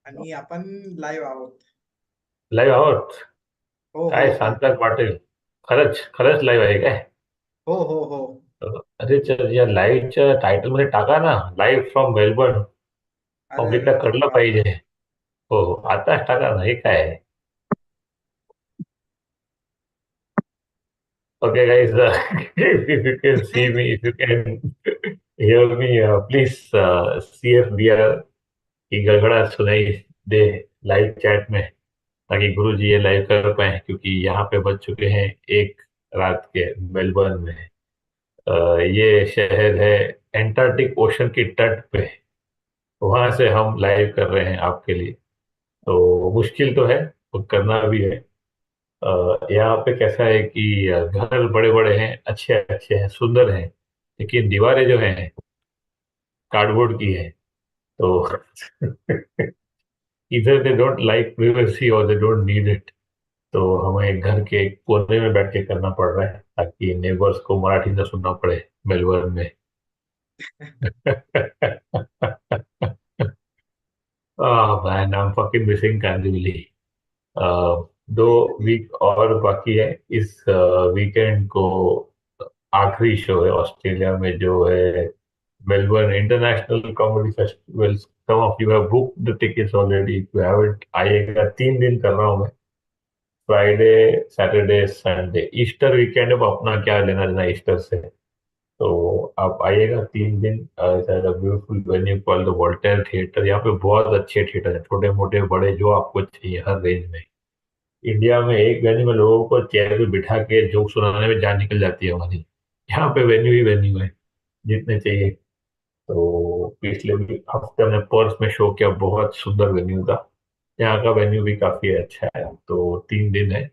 आणि आपण लाईव्ह आहोत. लाईव्ह आहोत. हो हो काय हो. सांगतात पाटील? खरंच खरंच लाईव्ह आहे काय? हो हो हो. अरे या लाईव्हच्या टायटल मध्ये टाका ना, लाईव्ह फ्रॉम मेलबर्न. अरे अरे, पब्लिकला कळलं टाकतो आता. पाहिजे. हो हो, आताच टाका ना. हे काय आहे? Okay guys, if you can see me, if you can hear me, please CFDR की गड़गड़ाहट सुनाई दे लाइव चैट में, ताकि गुरु जी ये लाइव कर पाए, क्योंकि यहाँ पे बज चुके हैं एक रात के मेलबर्न में। ये शहर है एंटार्क्टिक ओशन की तट पे। वहां से हम लाइव कर रहे हैं आपके लिए। तो मुश्किल तो है, वो करना भी है। यहाँ पे कैसा है कि घर बड़े बड़े हैं, अच्छे अच्छे हैं, सुंदर हैं, लेकिन दीवारें जो हैं कार्डबोर्ड की है। तो इधर दे डोंट लाइक प्रिवेसी और दे डोंट नीड इट। तो हमें घर के एक कोने में बैठ के करना पड़ रहा है, ताकि नेबर्स को मराठी न सुनना पड़े मेलबर्न में। Man, I am fucking missing Kandivali. दो ठीक है ठीक वीक और बाकी है इस वीकेंड को। आखिरी शो है ऑस्ट्रेलिया में, जो है Melbourne international comedy festival. Some of you have book the tickets already, if you haven't. आइएगा, 3 दिन कर रहा हूँ मैं। Friday, Saturday, Sunday. Easter weekend है, अब अपना क्या लेना देना ईस्टर से। तो आप आइएगा 3 दिन। Beautiful venue called the Voltaire theatre. यहाँ पे बहुत अच्छे थिएटर है, छोटे मोटे बड़े, जो आपको चाहिए हर रेंज में। इंडिया में एक वेन्यू में लोगों को चेयर पे बिठा के जोक सुनाने में जान निकल जाती है हमारी। यहाँ पे वेन्यू ही वेन्यू है, जितने चाहिए। तो पिछले भी हफ्ते हमने पर्थ में शो किया, बहुत सुंदर वेन्यू था। यहाँ का वेन्यू भी काफी अच्छा है। तो 3 दिन है।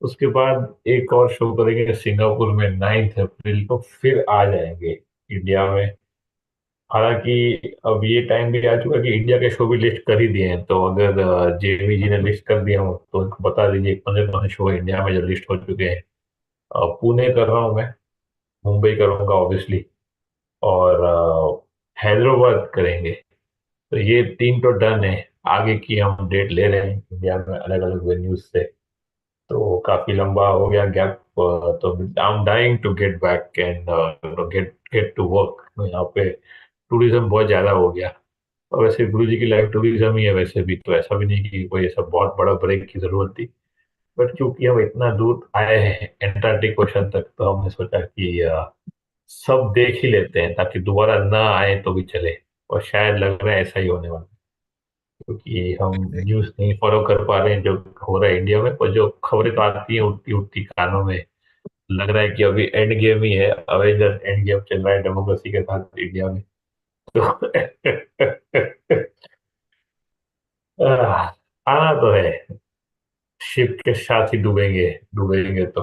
उसके बाद एक और शो करेंगे सिंगापुर में 9 अप्रैल को, फिर आ जाएंगे इंडिया में। हालांकि अब ये टाइम भी आ चुका है कि इंडिया के शो भी लिस्ट कर ही दिए हैं। तो अगर जेवी जी ने लिस्ट कर दिया हो तो उनको बता दीजिए कौन कौन से शो इंडिया में जो लिस्ट हो चुके हैं। पुणे कर रहा हूँ मैं, मुंबई करूंगा ऑब्वियसली, और हैदराबाद करेंगे। तो ये 3 तो डन है। आगे की हम डेट ले रहे हैं इंडिया में अलग अलग वेन्यूज से। तो काफी लंबा हो गया गैप। तो I am dying to get back and get get to work. यहाँ पे टूरिज्म बहुत ज्यादा हो गया। और वैसे गुरु जी की लाइफ टूरिज्म ही है वैसे भी, तो ऐसा भी नहीं कि कोई ऐसा बहुत बड़ा ब्रेक की जरूरत थी। बट क्योंकि हम इतना दूर आए हैं एंटार्क्टिक ओशन तक, तो हमने सोचा कि सब देख ही लेते हैं, ताकि दोबारा ना आए तो भी चले। और शायद लग रहा है ऐसा ही होने वाला है, क्योंकि हम है। न्यूज नहीं फॉलो कर पा रहे हैं जो हो रहा है इंडिया में। पर जो खबरें तो आती हैं उड़ती उड़ती कानों में, लग रहा है कि अभी एंड गेम ही है, अवेंजर्स एंड गेम चल रहा है डेमोक्रेसी के साथ इंडिया में। तो आना तो है, शिप के साथ ही डूबेंगे, डूबेंगे तो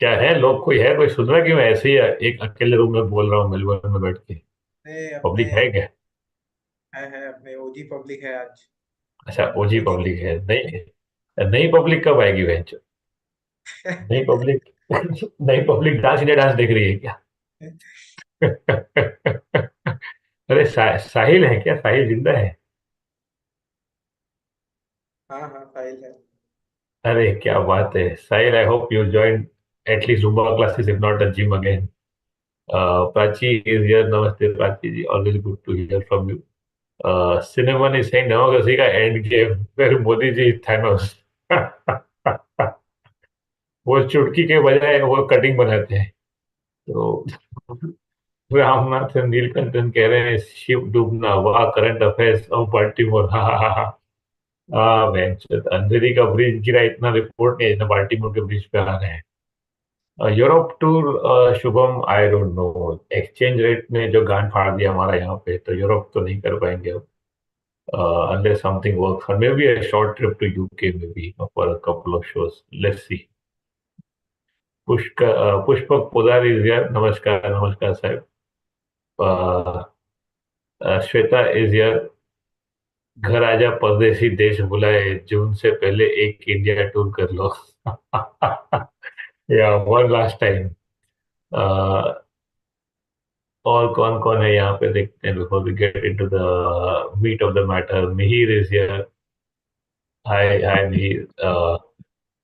क्या है, लोग कोई है, कोई सुन रहा है कि मैं ऐसे ही एक अकेले रूम में बोल रहा हूँ मेलबर्न में बैठ के? अपने पब्लिक है क्या? है अपने ओजी पब्लिक है आज। अच्छा, ओजी ओजी पब्लिक टीम है। नहीं, नई पब्लिक कब आएगी बेंच? नई पब्लिक नई पब्लिक डांस इंडिया डांस देख रही है क्या? अरे साहिल है क्या? साहिल जिंदा है? हाँ हाँ, फाइल है। अरे क्या बात है Sahil, I hope you join at least Zumba classes, if not the gym again. Prachi is here. नमस्ते Prachi ji, always good to hear from you. Cinema is saying democracy का एंड गेम फिर मोदी जी थैनोस। वो चुटकी के बजाय वो कटिंग बनाते हैं। तो रामनाथ नीलकंठन कह रहे हैं शिप डूबना, वाह करंट अफेयर्स ऑफ बाल्टीमोर। हाँ हाँ हाँ हाँ। बेंच अंधेरी का ब्रिज गिरा, इतना रिपोर्ट नहीं, इतना बाल्टीमोर के ब्रिज पे आ रहे हैं। Europe tour, Shubham I don't know. Exchange rate ने जो गांड फाड़ दिया हमारा यहाँ पे, तो यूरोप तो नहीं कर पाएंगे अब, unless something works, or maybe a short trip to UK, maybe for a couple of shows. Let's see. Pushpak Podar is here. नमस्कार नमस्कार साहब। Shweta is here. घर आजा परदेसी देश बुलाए, जून से पहले एक इंडिया टूर कर लो। या वन लास्ट टाइम। और कौन कौन है यहाँ पे देखते हैं before we get into the meat of the matter. Mihir is here. Hi, Mihir.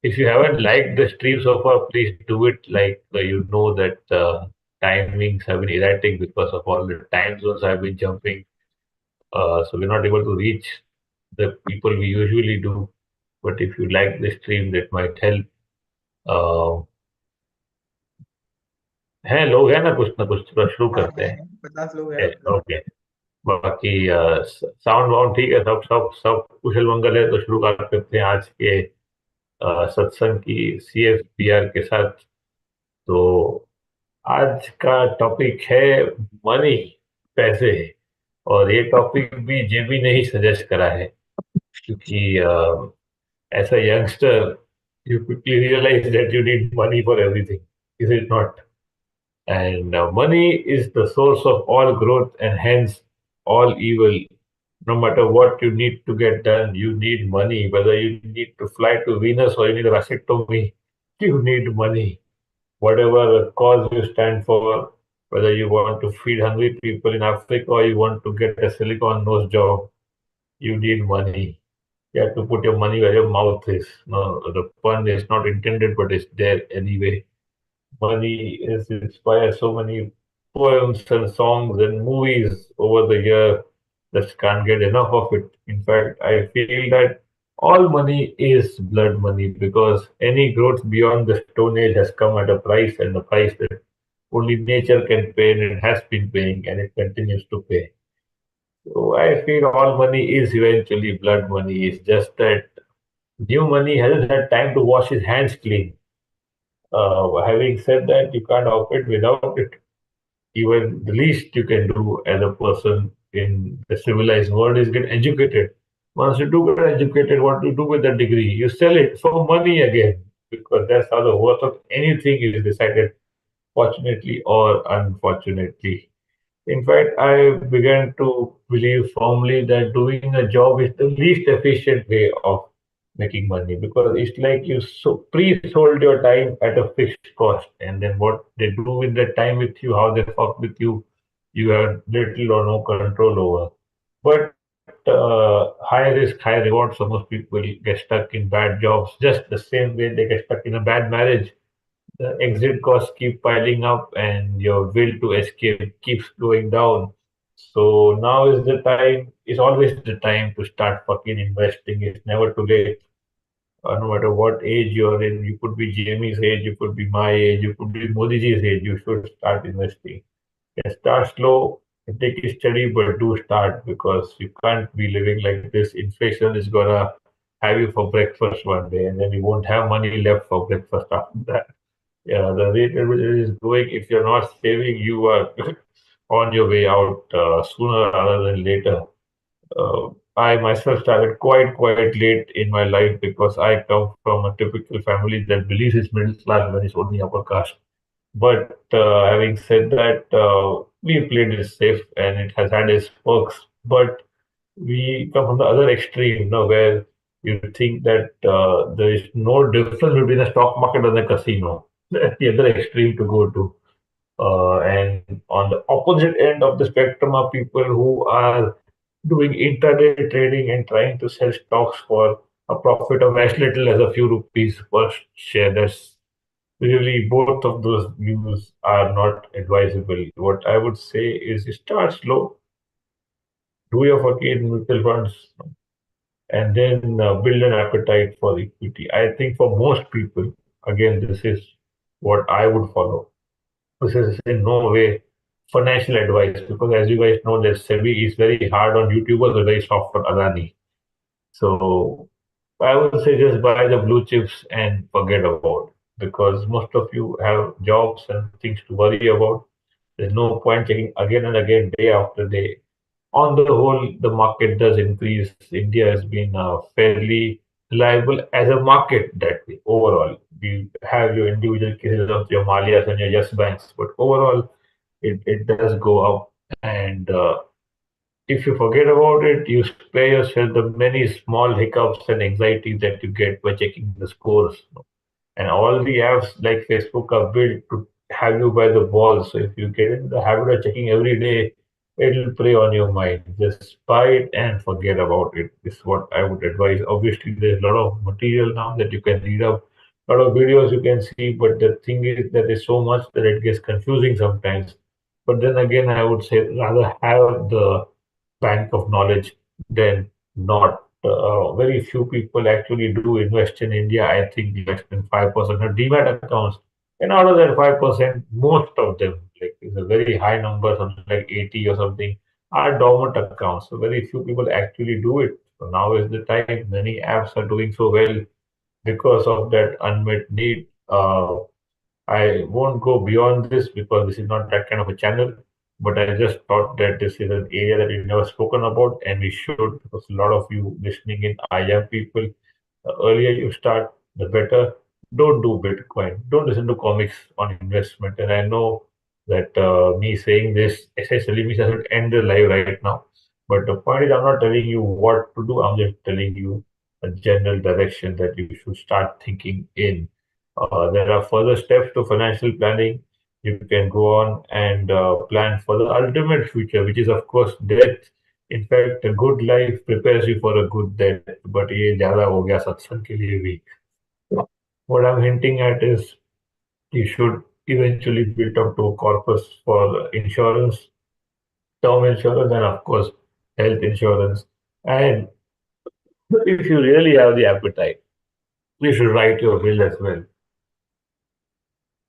If you haven't liked the stream so far, please do it. Like you know that timings have been erratic because of all the time zones I've been jumping. So we're not able to reach the people we usually do. But if you like the stream, that might help. Uh, है लोग हैं ना कुछ तो शुरू हाँ करते है, 50 लोग हैं हैं. अभी। ओके. बाकी साउंड वाउंड ठीक है, सब कुशल मंगल है, तो शुरू करते हैं आज के सत्संग की CFPR के साथ. तो आज का टॉपिक है मनी, पैसे. और ये टॉपिक भी जेबी ने ही सजेस्ट करा है, क्योंकि as a youngster you quickly realise that you need money for everything. Is it not? And money is the source of all growth and hence all evil. No matter what you need to get done, you need money. Whether you need to fly to Venus or you need a vasectomy, you need money. Whatever cause you stand for, whether you want to feed hungry people in Africa or you want to get a silicon nose job, you need money. You have to put your money where your mouth is. No, the pun is not intended, but it's there anyway. Money has inspired so many poems and songs and movies over the year that can't get enough of it. In fact, I feel that all money is blood money because any growth beyond the Stone Age has come at a price, and the price that only nature can pay, and it has been paying and it continues to pay. So I feel all money is eventually blood money. It's just that new money hasn't had time to wash his hands clean. Having said that, you can't operate without it. Even the least you can do as a person in the civilized world is get educated. Once you do get educated, what do you do with that degree? You sell it for money again, because that's how the worth of anything is decided, fortunately or unfortunately. In fact, I began to believe firmly that doing a job is the least efficient way of making money, because it's like you pre-sold your time at a fixed cost, and then what they do with the time with you, how they fuck with you, you have little or no control over. But high risk, high reward. So most people get stuck in bad jobs, just the same way they get stuck in a bad marriage. The exit costs keep piling up and your will to escape keeps going down. So now is the time, it's always the time to start fucking investing. It's never too late. No matter what age you're in, you could be Jamie's age, you could be my age, you could be Modiji's age, you should start investing. And start slow and take it steady, but do start, because you can't be living like this. Inflation is gonna have you for breakfast one day, and then you won't have money left for breakfast after that. Yeah, the rate at which it is going, if you're not saving, you are on your way out sooner rather than later. I myself started quite late in my life because I come from a typical family that believes it's middle class when it's only upper caste. But having said that, we played it safe and it has had its perks. But we come from the other extreme, where you think that there is no difference between the stock market and the casino. That's the other extreme to go to. And on the opposite end of the spectrum are people who are doing intraday trading and trying to sell stocks for a profit of as little as a few rupees per share. That's really, both of those views are not advisable. What I would say is start slow, do your fucking mutual funds, and then build an appetite for equity. I think for most people, again, this is what I would follow. This is in no way financial advice, because as you guys know, that SEBI is very hard on YouTubers and very soft on Adani. So I would say just buy the blue chips and forget about it, because most of you have jobs and things to worry about. There's no point checking again and again, day after day. On the whole, the market does increase. India has been fairly reliable as a market that way overall. You have your individual cases of your Malias and your Yes Banks, but overall, it does go up. And if you forget about it, you spare yourself the many small hiccups and anxiety that you get by checking the scores. And all the apps like Facebook are built to have you by the balls. So if you get in the habit of checking every day, it'll prey on your mind. Just buy it and forget about it. Is what I would advise. Obviously, there's a lot of material now that you can read up, a lot of videos you can see, but the thing is that there's so much that it gets confusing sometimes. But then again, I would say rather have the bank of knowledge than not. Very few people actually do invest in India. I think less than 5% have demat accounts. And out of that 5%, most of them, like it's a very high number, something like 80 or something, are dormant accounts. So very few people actually do it. So now is the time. Many apps are doing so well because of that unmet need. I won't go beyond this because this is not that kind of a channel. But I just thought that this is an area that we've never spoken about, and we should, because a lot of you listening in are young people. The earlier you start, the better. Don't do Bitcoin. Don't listen to comics on investment. And I know that me saying this essentially means I should end the live right now. But the point is, I'm not telling you what to do. I'm just telling you a general direction that you should start thinking in. There are further steps to financial planning. You can go on and plan for the ultimate future, which is, of course, death. In fact, a good life prepares you for a good death. But ये ज़्यादा हो गया सत्संग के लिए भी. What I'm hinting at is you should eventually build up to a corpus for insurance, term insurance, and of course, health insurance. And if you really have the appetite, you should write your will as well.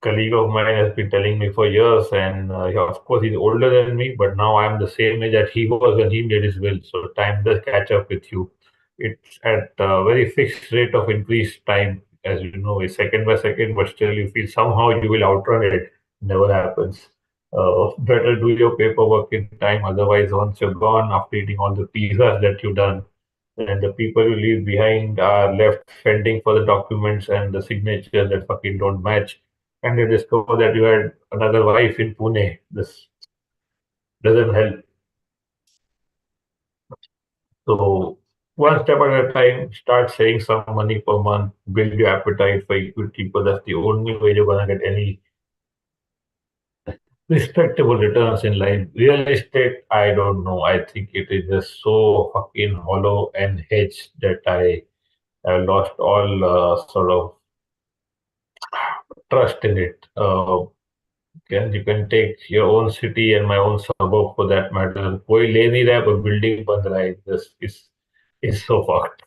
Colleague of mine has been telling me for years, and yeah, of course he's older than me, but now I'm the same age that he was when he made his will. So time does catch up with you. It's at a very fixed rate of increased time, as you know, it's second by second, but still you feel somehow you will outrun it. Never happens. Better do your paperwork in time, otherwise once you're gone after eating all the pizzas that you've done, and the people you leave behind are left fending for the documents and the signatures that fucking don't match, and they discover that you had another wife in Pune. This doesn't help. So one step at a time, start saving some money per month, build your appetite for equity, because that's the only way you're gonna get any respectable returns in life. Real estate, I don't know. I think it is just so fucking hollow and hedged that I have lost all sort of trust in it. You can take your own city and my own suburb for that matter. कोई ले नहीं रहा है पर building बन रहा है. This is so fucked.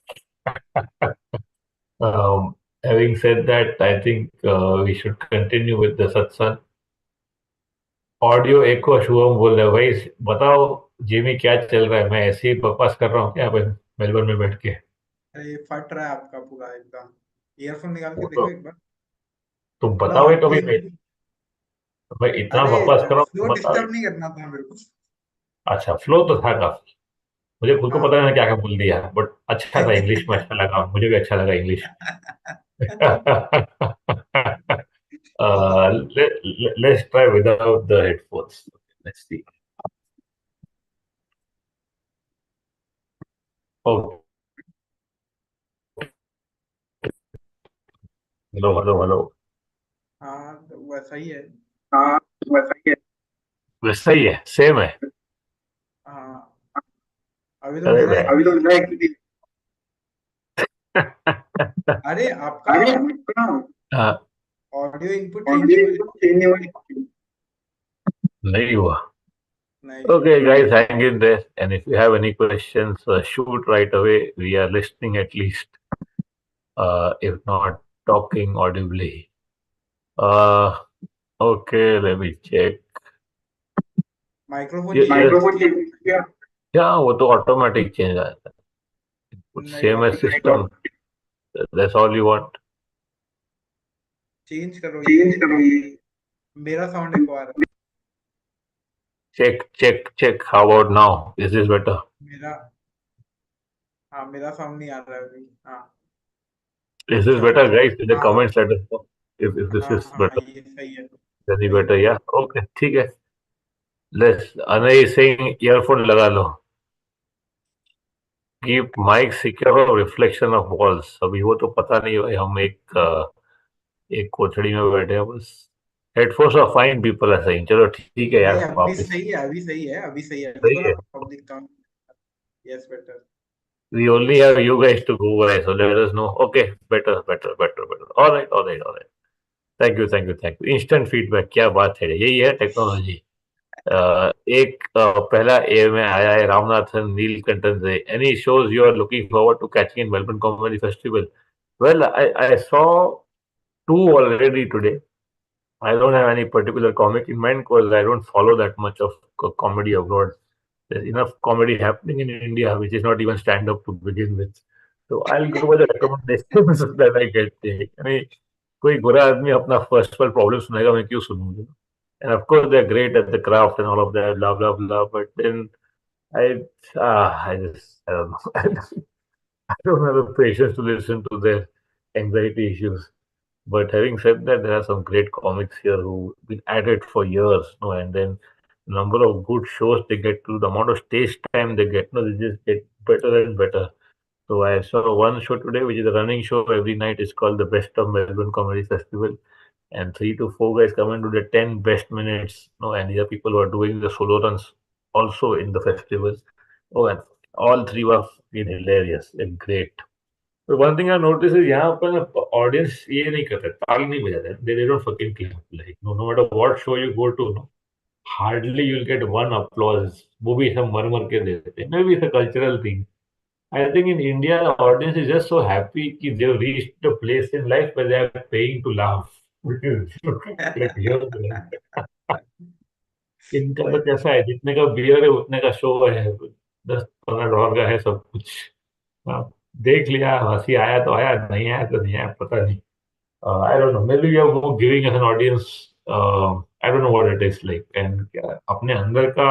Having said that, I think we should continue with the satsang. Audio echo Shubham बोल रहे हो भाई. बताओ जिमी क्या चल रहा है. मैं ऐसे ही बकवास कर रहा हूँ क्या यहाँ पे मेलबर्न में बैठ के. अरे ये फट रहा है आपका पूरा एकदम। ईयरफोन निकाल के वो देखो तो एक बार। तुम थोड़ा बताओ तो ऑडियो भी मैं. इनपुट। मैं इतना अरे बकवास कर रहा हूँ फ्लो तुम बताओ. डिस्टर्ब नहीं करना था मेरे को। अच्छा, फ्लो तो था काफी. मुझे खुद को पता हाँ। नहीं क्या क्या बोल दिया, बट अच्छा था. इंग्लिश में अच्छा लगा. मुझे भी अच्छा लगा इंग्लिश. बहुत। Let's try without the headphones. Let's see. Oh, hello, hello, hello. हाँ तो वैसा ही है। हाँ, वैसा ही है. वैसा ही है, सेम है. हाँ अभी तो अरे मेरा भाई. एक अभी तो भी। मैं एक्चुअली. अरे आपका अरे हाँ, ऑडियो इनपुट चेंज नहीं ऑडियो हुआ है? इनपुट चेंज नहीं हुआ. नहीं हुआ. नहीं हुआ। Okay, guys, hang in there. And if you have any questions, shoot right away. We are listening at least, if not talking audibly. Uh, okay, let me check. Microphone ये change ये कर microphone दीजिए। Change किया. क्या वो तो automatic change आता है. कुछ नहीं सेम है automatic system. That's all you want. Change करो चेंज ये। करो ये. मेरा साउंड एको आ रहा Check. How about now? Is this better? है मेरा। हाँ मेरा साउंड नहीं आ रहा है अभी। हाँ Is this अच्छा better, अच्छा। guys? In the हाँ हाँ comments, let us know if this हाँ is हाँ better. ये सही है। Any सही है। better? Yeah. Okay. ठीक है. Let's. Anay saying earphone लगा लो. Keep mic secure or reflection of walls. अभी वो तो पता नहीं है. हम एक कोठड़ी में बैठे हैं बस. हेडफोन्स ऑफ फाइन पीपल है सही, चलो ठीक है नहीं यार अभी वापस। सही है, अभी सही है, अभी सही है, सही देखो ना है। Public count. Yes better. We only have you guys to go by, so let us know. Okay, better, better, better, better. All right, all right, all right. Thank you, thank you, thank you. Instant feedback, क्या बात है, यही है technology. एक पहला ए में आया है रामनाथन नीलकंठन से, any shows you are looking forward to catching in Melbourne comedy festival? Well, I saw two already today. I don't have any particular comic in mind because I don't follow that much of comedy abroad. There's enough comedy happening in India, which is not even stand up to begin with. So I'll go by the recommendations that I get. यानी कोई बुरा आदमी अपना first world problem सुनेगा, मैं क्यों सुनूंगा? And of course they're great at the craft and all of that, blah blah blah. But then I, I don't know. I don't have the patience to listen to their anxiety issues. But having said that, there are some great comics here who've been at it for years, no, and then the number of good shows they get to, the amount of stage time they get, no, they just get better and better. So I saw one show today, which is a running show every night. It's called the Best of Melbourne Comedy Festival, and 3 to 4 guys come and do the 10 best minutes. No, and these are people who are doing the solo runs also in the festival. Oh, and all three were fucking hilarious and great. But one thing I noticed is यहाँ पर ना audience ये नहीं करते, ताली नहीं बजाते, they don't fucking clap. Like no matter what show you go to, no, hardly you'll get one applause. वो भी सब मर मर के देते हैं. Maybe it's a cultural thing. I think in India the audience is just so happy कि they've reached a place in life where they are paying to laugh. Like here, इनका तो वही तो। कैसा है, जितने का बियर है उतने का शो है, 10-15 डॉलर का है सब कुछ। हाँ, देख लिया, हंसी आया तो आया, नहीं आया तो नहीं आया, पता नहीं। I don't know. Maybe we are more giving as an audience. I don't know what it is like. And क्या अपने अंदर का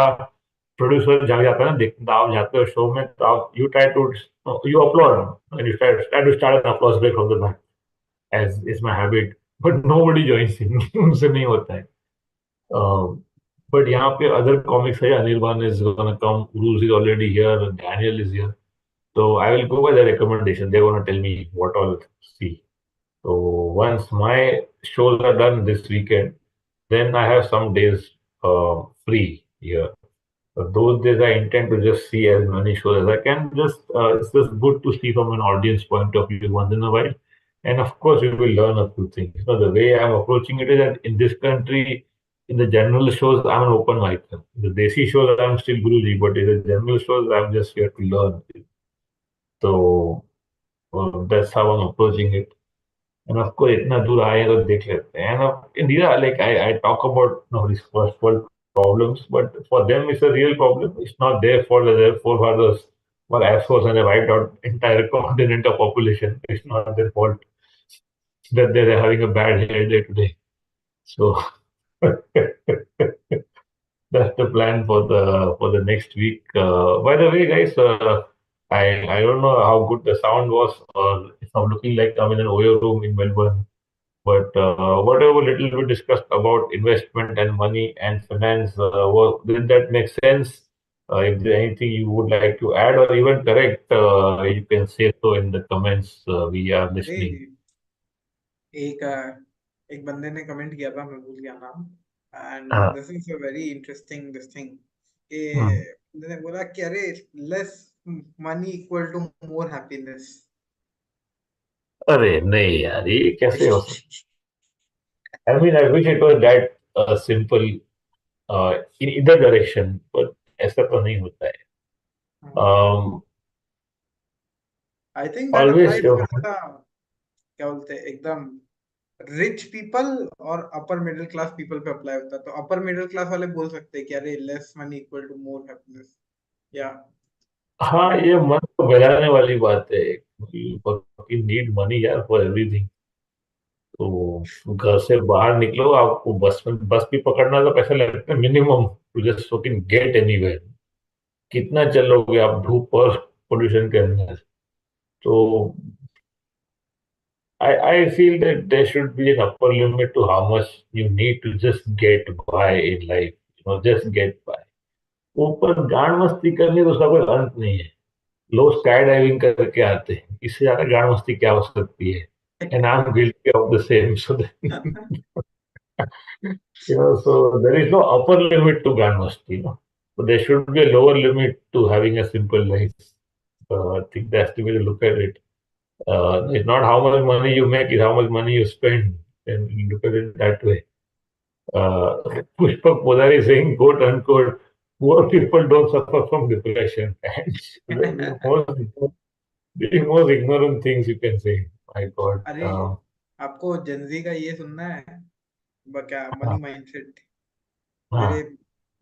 प्रोड्यूसर जाग जाता है ना, देख आप जाते हो शो में तो आप you try to you upload and you try to start an applause break from the back as is my habit, but nobody joins in. उनसे नहीं होता है। बट यहाँ पे अदर कॉमिक्स है, Anirban is gonna come, Urooj is already here, Daniel is here, so I will go by the recommendation. They're going to tell me what all see. So once my shows are done this weekend, then I have some days free here. So those days I intend to just see as many shows as I can. It's just good to see from an audience point of view once in a while. And of course, you will learn a few things. The way I'm approaching it is that in this country, in the general shows, I'm an open mic. In the Desi shows, I'm still Guruji, but in the general shows, I'm just here to learn. So that's how I'm approaching it. And of course, इतना दूर आए तो देख लेते हैं. And these are like I talk about these first world problems, but for them it's a real problem. It's not their fault that their forefathers were assholes and they wiped out entire continent of population. It's not their fault that they're having a bad hair day today. So that's the plan for the next week. By the way, guys, I don't know how good the sound was, or if I'm looking like I'm in an Oyo room in Melbourne. But whatever little we discussed about investment and money and finance, did that make sense? If there's anything you would like to add or even correct, you can say so in the comments. We are अरे listening. एक एक बंदे ने comment किया था, मैं भूल गया नाम, एंड हाँ, this is a very interesting this thing. Hmm. बंदे ने बोला कि अरे less money equal to more happiness. अरे नहीं यार, ये कैसे हो सकता? I mean, I wish it was that simple in either direction, but ऐसा तो नहीं होता है. Um, I think that always, applies for the, क्या बोलते हैं, एकदम रिच पीपल और अपर मिडिल क्लास पीपल पे अप्लाई होता है। तो अपर मिडिल क्लास वाले बोल सकते हैं कि अरे less money equal to more happiness, या हाँ, ये मन को बहलाने वाली बात है. You need money यार for everything. तो घर से बाहर निकलो, आपको बस भी पकड़ना तो पैसा लगता है minimum to just fucking get anywhere. कितना चलोगे आप धूप और पोल्यूशन के अंदर? तो I feel that there should be an upper limit to how much you need to just get by in life. Just get by. ऊपर गांड मस्ती करनी तो उसका कोई अंत नहीं है. लोग स्काई डाइविंग करके आते हैं, इससे ज्यादा गांड मस्ती क्या हो सकती है? And I am guilty of the same. So So there is no upper limit to Ganmasti. But there should be a lower limit to having a simple life. I think that's the way to look at it. It's not how much money you make, it's how much money you spend. And you look at it that way. Uh, Pushpak Podari saying, quote unquote, poor people don't suffer from depression. And the most ignorant things you can say. My God. अरे आपको Gen Z का ये सुनना है, क्या money हाँ, mindset? मेरे हाँ,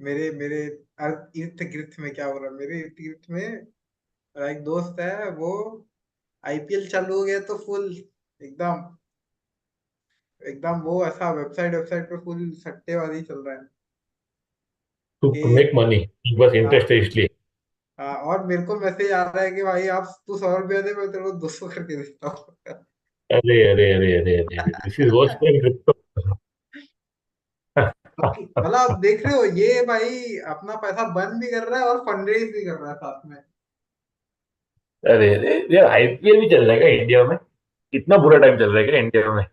मेरे मेरे इर्थ गिर्थ में क्या हो रहा है, मेरे इर्थ गिर्थ में एक दोस्त है, वो आईपीएल चालू हो गया तो फुल एकदम एकदम वो ऐसा वेबसाइट वेबसाइट पे फुल सट्टेबाजी चल रहा है to कि make money. बस हाँ, इंटरेस्ट है इसलिए. और मेरे को मैसेज आ रहा है कि भाई आप तू 100 रुपया दे, मैं तेरे को 200 करके देता हूँ। अरे अरे अरे अरे अरे अरे this is worse than crypto. मतलब आप देख रहे हो, ये भाई अपना पैसा बर्न भी कर रहा है और फंडरेज भी कर रहा है साथ में। अरे अरे यार आईपीएल भी चल रहा है क्या इंडिया में? इतना बुरा टाइम चल रहा है क्या इंडिया में?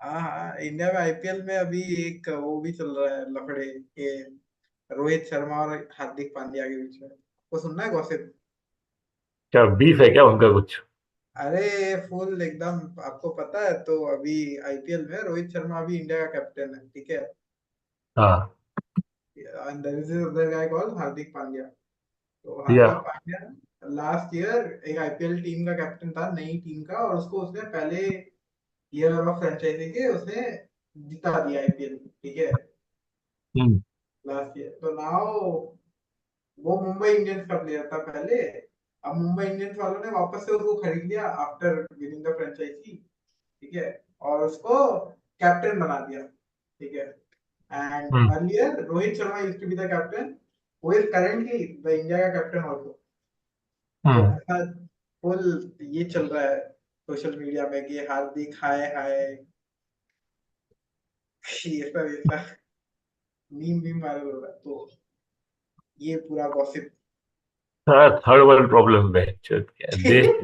हाँ हाँ, इंडिया में आईपीएल में अभी एक वो भी चल रहा है लफड़े के, रोहित शर्मा और हार्दिक पांड्या के बीच में। आपको सुनना है गॉसिप? क्या बीफ है क्या उनका कुछ? अरे फुल एकदम, आपको पता है तो अभी आईपीएल में रोहित शर्मा अभी इंडिया का कैप्टन है, ठीक है? हाँ. And there is other guy called Hardik Pandya. तो yeah. Hardik Pandya last year एक आईपीएल टीम का कैप्टन था, नई टीम का, और उसको उसने पहले ईयर ऑफ फ्रेंचाइजी के उसने जिता दिया आईपीएल, ठीक है, हम्म. Last year. तो नाउ वो मुंबई इंडियंस का प्लेयर था पहले, अब मुंबई इंडियंस वालों ने वापस से उसको खरीद लिया आफ्टर विनिंग द फ्रेंचाइजी, ठीक है, और उसको कैप्टन बना दिया, ठीक है। And hmm. Earlier Rohit Sharma used to be the captain, who is currently the India का कैप्टन आल्सो। तो हम्म. ऐसा फुल ये चल रहा है सोशल मीडिया में कि हार्दिक हाय हाय, ये सब ऐसा मीम भी वायरल हो रहा है, तो ये पूरा गॉसिप। थर्ड वर्ल्ड प्रॉब्लम में देश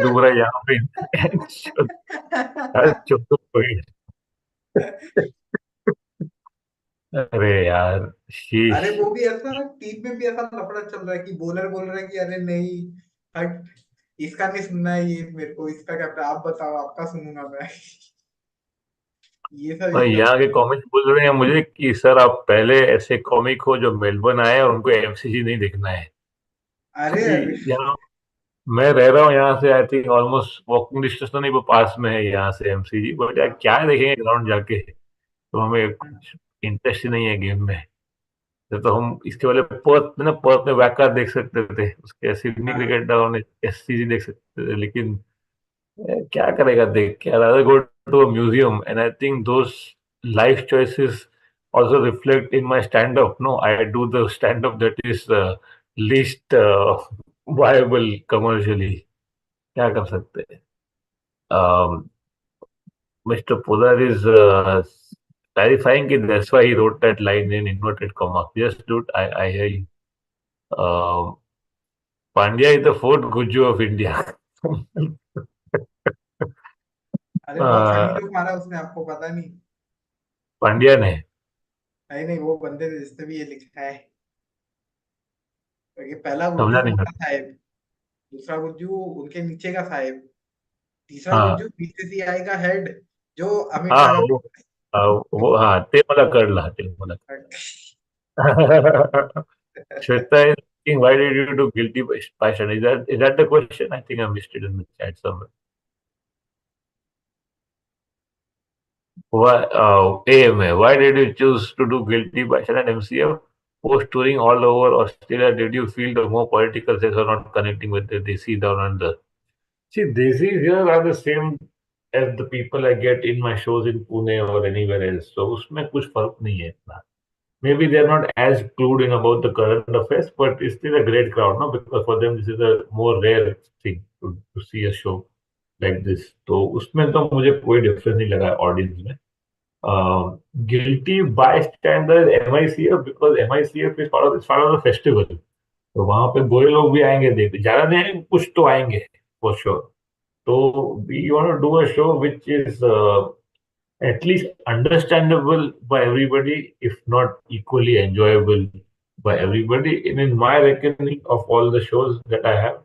डूब रहा है यहाँ पे. हर चुप अरे यार अरे शीश. वो भी ऐसा, टीम में भी ऐसा लफड़ा चल रहा है कि बॉलर बोल रहे हैं कि अरे नहीं, हट, इसका नहीं सुनना है, ये मेरे को इसका कैप्टन, आप बताओ आपका सुनूंगा मैं। ये सब और एकदम। यहाँ के कॉमिक बोल रहे हैं मुझे कि सर आप पहले ऐसे कॉमिक हो जो मेलबर्न आए और उनको एमसीजी नहीं देखना है. अरे अरे कि यहाँ मैं रह रहा हूँ यहाँ से I think almost walking distance तो नहीं पर पास में है यहाँ से एमसीजी. बट यार क्या देखेंगे ग्राउंड जाके. तो हमें कुछ इंटरेस्ट ही नहीं है गेम में. तो हम इसके वाले पर्थ में वैका देख सकते थे, उसके सिडनी हाँ क्रिकेट ने एससीजी देख सकते थे. लेकिन क्या करेगा देख के. rather go to a museum and I think those life choices also reflect in my stand up. No, I do the stand up that is least viable commercially. क्या कर सकते हैं. um, Mr. Polar is clarifying it. That's why he wrote that line in inverted comma. Yes, dude, I hear you. um, Pandya is the fourth Guju of India. अरे बहुत funny uh, joke मारा उसने, आपको पता नहीं? पांड्या ने. नहीं नहीं, वो बंदे ने जिसने भी ये लिखा है, क्योंकि पहला गुज्जू समझा नहीं. उनका साहेब, दूसरा गुज्जू उनके नीचे का साहेब, तीसरा हाँ. गुज्जू बीसीसीआई का हेड, जो अमित हाँ शाह का वो हाँ ते मला कळलं ते मला. Shweta is asking why did you do guilty by passion? Is that the question? I think I missed it in the chat somewhere. Why AMA? Why did you choose to do guilty by passion at MCF? Post touring all over Australia, did you feel the more political sense or not connecting with the Desi down under? See, Desis here are the same as the people I get in my shows in Pune or anywhere else. So उसमें कुछ फर्क नहीं है इतना. Maybe they're not as clued in about the current affairs, but it's still a great crowd, no? Because for them this is a more rare thing to see a show like this. तो उसमें तो मुझे कोई difference नहीं लगा audience में. Guilty bystander MICF because MICF is part of the festival. तो वहां पे गोरे लोग भी आएंगे देखते, ज्यादा नहीं आएंगे, कुछ तो आएंगे फॉर श्योर. तो we want to do a show which is at least understandable by everybody, if not equally enjoyable by everybody. And in my reckoning of all the shows that I have,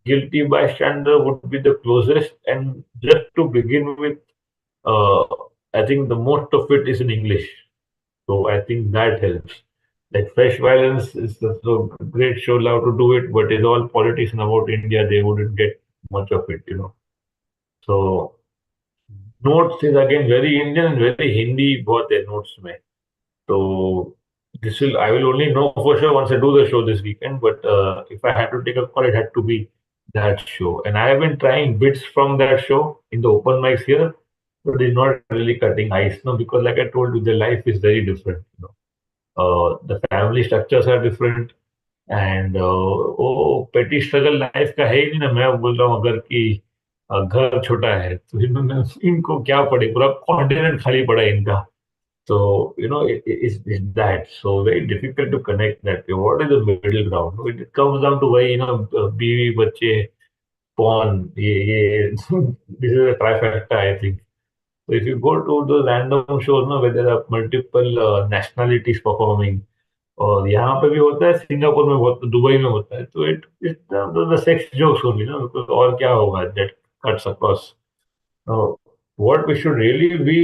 Guilty Bystander would be the closest. And just to begin with, uh, I think the most of it is in English. So I think that helps. Like Fresh Violence is a great show, love to do it, but it's all politics and about India. They wouldn't get much of it, you know. So Notes is again very Indian and very Hindi both है Notes में. So this will I will only know for sure once I do the show this weekend. But if I had to take a call, it had to be that show. And I have been trying bits from that show in the open mics here, but it's not really cutting ice, no, because like I told you, the life is very different. You know, the family structures are different, and वो पेटी struggle life का है ही नहीं ना। मैं बोल रहा हूँ अगर कि घर छोटा है तो इन्होंने इनको क्या पड़े, पूरा कॉन्टिनेंट खाली पड़ा है इनका। So, you know, it's that. So very difficult to connect that. What is the middle ground? It comes down to why, you know, बीवी बच्चे porn, ये this is a trifecta, I think. So if you go to the random shows, no, where there are multiple nationalities performing, और यहाँ पे भी होता है, Singapore में बहुत, दुबई में होता है, तो it it the sex jokes only ना, और क्या होगा that cuts across. What we should really be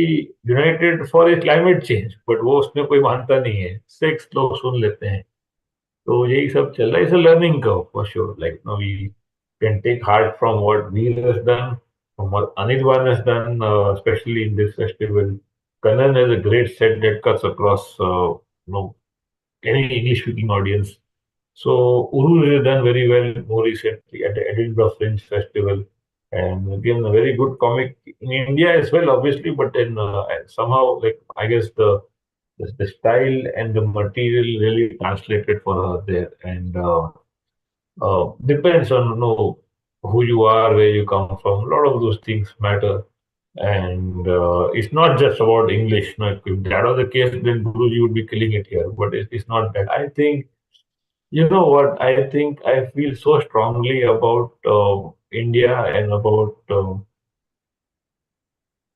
united for is climate change, but वो उसमें कोई मानता नहीं है, सेक्स लोग सुन लेते हैं। तो यही सब चल रहा है, it's a learning curve for sure. Like no we can take heart from what Veer has done, from what Anirban has done, specially in this festival. Kanan has a great set that cuts across, any English speaking audience. So Uru has done very well more recently at the Edinburgh Fringe Festival, and again a very good comic in India as well, obviously. But then somehow, like I guess the style and the material really translated for her there, and depends on, you know, who you are, where you come from. A lot of those things matter, and it's not just about English. No, if that was the case, then Guruji would be killing it here. But it's not that. I think, you know what? I think I feel so strongly about India and about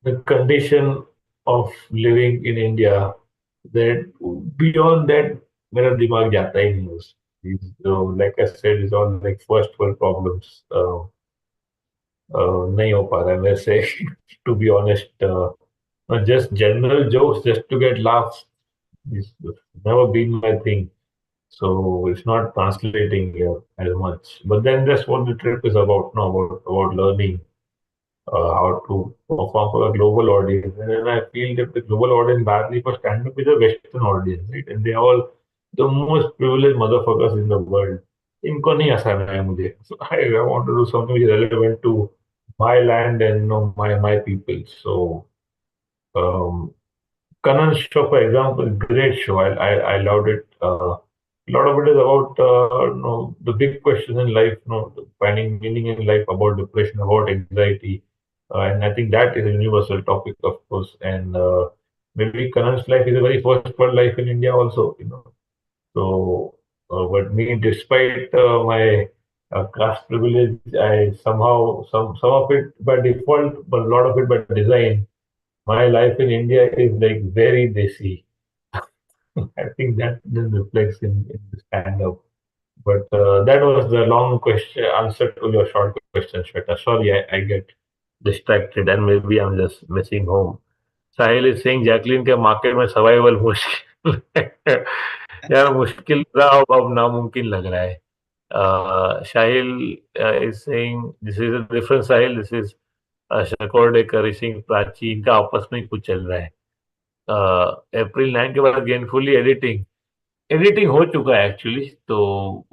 the condition of living in India that beyond that, मेरा दिमाग जाता ही नहीं उस। Like I said, it's all like first world problems. नहीं हो पा रहा है मेरे से to be honest. Just general jokes just to get laughs is never been my thing. So it's not translating here as much. But then that's what the trip is about, no, about learning how to perform for a global audience. And then I feel that the global audience badly for stand-up is a Western audience, right? And they are all the most privileged motherfuckers in the world. इनको नहीं हंसाना है मुझे. So I want to do something which is relevant to my land and, you know, my people. So um, Kanan's show, for example, great show. I loved it. A lot of it is about, the big questions in life, finding meaning in life, about depression, about anxiety, and I think that is a universal topic, of course. And maybe Kanan's life is a very first world life in India, also. So, but me, despite my caste privilege, I somehow some of it by default, but a lot of it by design. My life in India is like very desi. I think that then reflects in the stand-up. But that was the long question answer to your short question, Shweta. Sorry, I get distracted and maybe I'm just missing home. Sahil is saying Jacqueline के market में survival मुश्किल है। यार मुश्किल था, अब नामुमकिन लग रहा है। Sahil is saying this is a different Sahil. This is Shakodekar is saying Prachi, इनका आपस में कुछ चल रहा है। अप्रैल 9 के बाद गेनफुली एडिटिंग एडिटिंग हो चुका है एक्चुअली, तो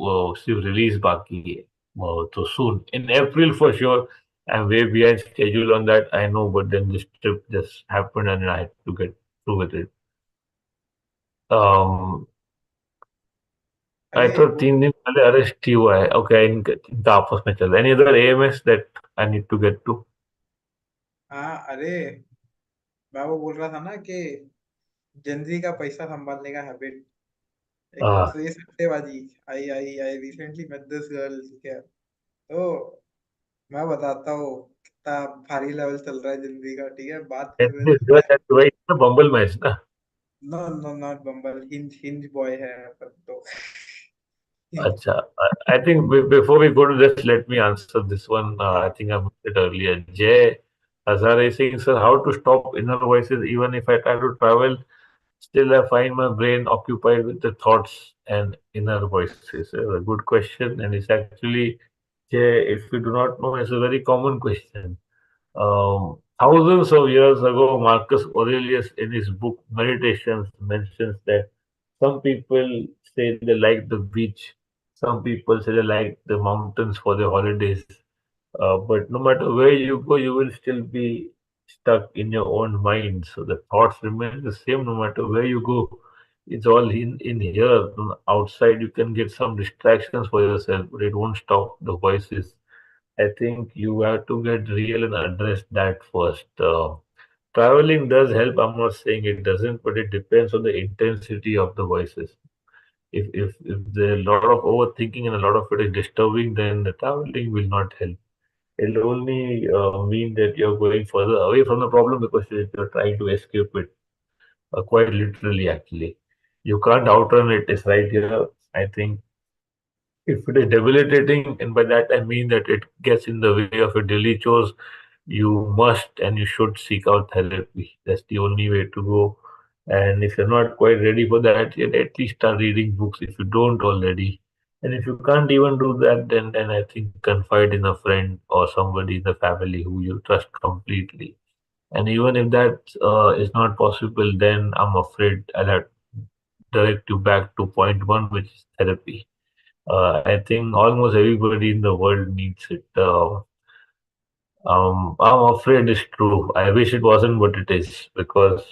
वो सिर्फ रिलीज बाकी है। तो soon in April for sure. I am way behind schedule on that, I know, but then this trip just happened and I had to get through with it. um, I अरे thought वो 3 दिन पहले arrest ही हुआ है। Okay, इनका आपस में चल रहा है। Any other AMAs that I need to get to? हाँ अरे मैं वो बोल रहा था ना कि जनजी का पैसा संभालने का हैबिट एक तो ये सट्टेबाजी। I I I recently met this girl, ठीक है? तो मैं बताता हूँ, इतना भारी लेवल चल रहा है जिंदगी का, ठीक है, बात कर And रहे this थे girl क्या? has to wait the Bumble match, na? No no not Bumble, Hinge boy है अपन तो। Acha. I think before we go to this, let me answer this one. I हाँ, think I mentioned it earlier. Jay Hazare is saying, sir, how to stop inner voices even if I try to travel? Still, I find my brain occupied with the thoughts and inner voices. A good question, and it's actually, Jay, if you do not know, it's a very common question. Thousands of years ago, Marcus Aurelius, in his book Meditations, mentions that some people say they like the beach, some people say they like the mountains for their holidays. But no matter where you go, you will still be stuck in your own mind. So the thoughts remain the same no matter where you go. It's all in here. Outside, you can get some distractions for yourself, but it won't stop the voices. I think you have to get real and address that first. Traveling does help. I'm not saying it doesn't, but it depends on the intensity of the voices. If there's a lot of overthinking and a lot of it is disturbing, then the traveling will not help. It'll only mean that you're going further away from the problem because you're trying to escape it. Quite literally, actually, you can't outrun it. It's right here. I think if it is debilitating, and by that I mean that it gets in the way of your daily chores, you must and you should seek out therapy. That's the only way to go. And if you're not quite ready for that, you at least start reading books if you don't already. And if you can't even do that, then I think confide in a friend or somebody in the family who you trust completely. And even if that is not possible, then I'm afraid I'll have to direct you back to point one, which is therapy. I think almost everybody in the world needs it. I'm afraid it's true. I wish it wasn't, but it is because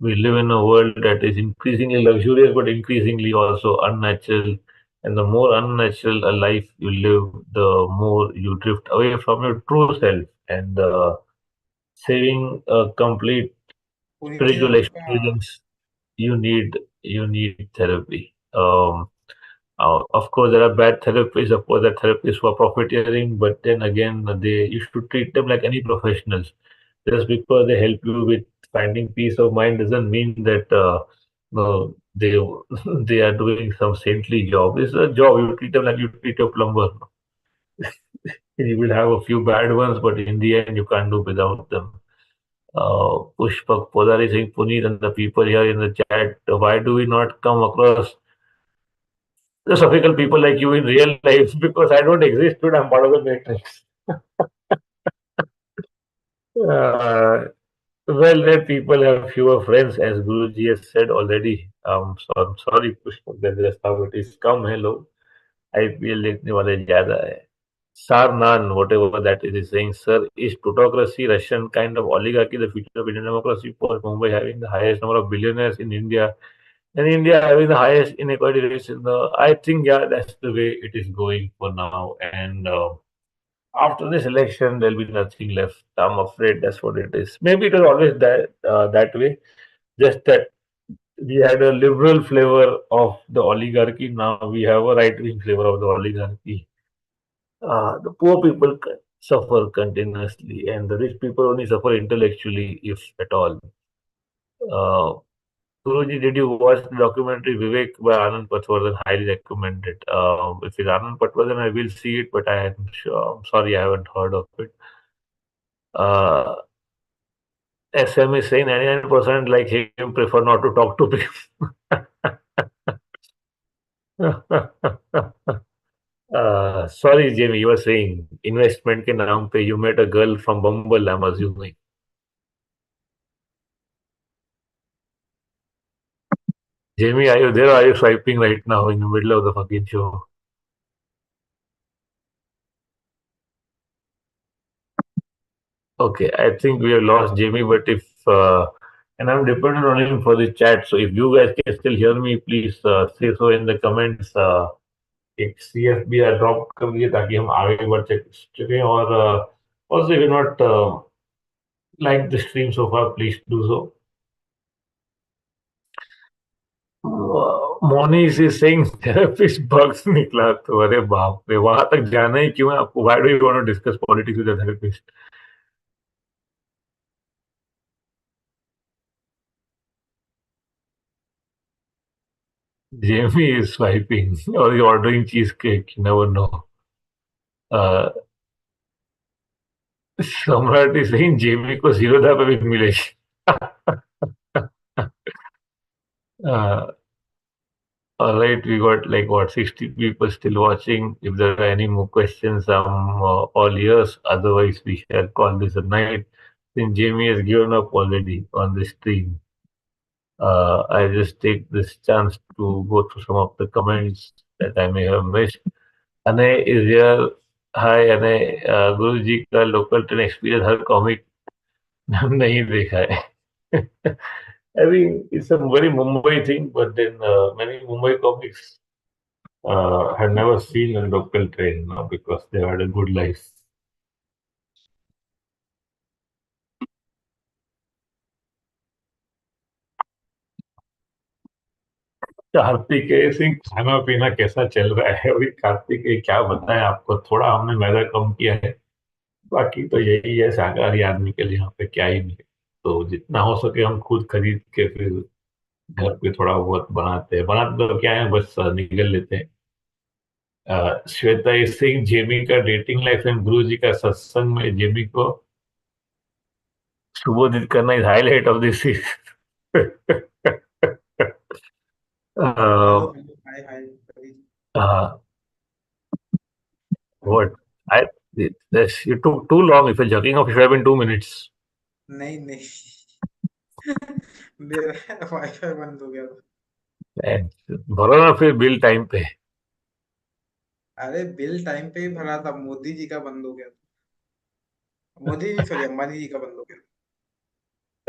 we live in a world that is increasingly luxurious, but increasingly also unnatural. And the more unnatural a life you live, the more you drift away from your true self. And saving a complete Puneet ji spiritual आपका। experience, you need therapy. Of course, there are bad therapists. Of course, there are therapists who are profiteering, but then again, they you should treat them like any professionals. Just because they help you with finding peace of mind doesn't mean that no, they they are doing some saintly job. It's a job. You treat them like you treat your plumber. You will have a few bad ones, but in the end, you can't do without them. Pushpak Podari saying, Puneet and the people here in the chat, why do we not come across philosophical people like you in real life? Because I don't exist, but I'm part of the matrix. Uh, well-read people have fewer friends, as Guruji has said already. So I'm sorry, Pushpak, that that's how it is. कम है लोग, IPL देखने वाले ज़्यादा है. Sarnan, whatever that is saying, sir, is plutocracy Russian kind of oligarchy the future of Indian democracy? For Mumbai having the highest number of billionaires in India, and India having the highest inequality rates in the, I think, yeah, that's the way it is going for now. And after this election, there'll be nothing left. I'm afraid that's what it is. Maybe it was always that way. Just that we had a liberal flavor of the oligarchy. Now we have a right wing flavor of the oligarchy. The poor people suffer continuously, and the rich people only suffer intellectually, if at all. Uh, Guruji, did you watch the documentary Vivek by Anand Patwardhan? Highly recommended. If it's Anand Patwardhan, I will see it, but I am sure. I'm sorry, I haven't heard of it. Uh, SM is saying 99% like him prefer not to talk to people. Sorry, Jamie, you were saying investment के नाम पे you met a girl from Bumble, I'm assuming. Jamie, are you there or are you swiping right now in the middle of the fucking show? Okay, I think we have lost Jamie, but if and I'm dependent on him for the chat, so if you guys can still hear me, please say so in the comments. एक CFB drop कर दिए ताकि हम आगे बढ़ सकें और also if you're not like the stream so far, please do so. Moni is saying therapist bugs निकला तो अरे बाप रे वहां तक जाना ही क्यों है आपको? Why do you want to discuss politics with a therapist? Jamie is swiping or he's ordering cheesecake. You never know. Uh, Samrat is saying Jamie को जीरोधा पे भी मिलेगी. uh, all right, we got like what 60 people still watching. If there are any more questions, I'm all ears. Otherwise, we shall call this a night. Since Jamie has given up already on the stream, I just take this chance to go through some of the comments that I may have missed. Anay is here. Hi Anay, गुरु जी का local train experience हर comic नहीं देखा है. I think it's a very Mumbai thing, but then many Mumbai comics had never seen a local train because they had a good life. Kartikeya Singh खाना पीना कैसा चल रहा है अभी? कार्तिकेय क्या बताएं आपको, थोड़ा हमने मैदा कम किया है, बाकी तो यही है शाकाहारी आदमी के लिए यहाँ पे क्या ही मिले. तो जितना हो सके हम खुद खरीद के फिर घर पे थोड़ा बहुत बनाते हैं. बनाते तो क्या है, बस निगल लेते हैं. श्वेता इज सिंह जेमी का dating life and Guru ji का सत्संग में जेमी को सुबोधित करना is highlight of this. Hello hello hi hi सभी। what I this you took too long. If you're joking off, it should have been 2 minutes. नहीं नहीं मेरा वाईफाई बंद हो गया था। And भरो ना फिर बिल टाइम पे. अरे बिल टाइम पे ही भरा था, मोदी जी का बंद हो गया था। मोदी जी सॉरी अंबानी जी का बंद हो गया।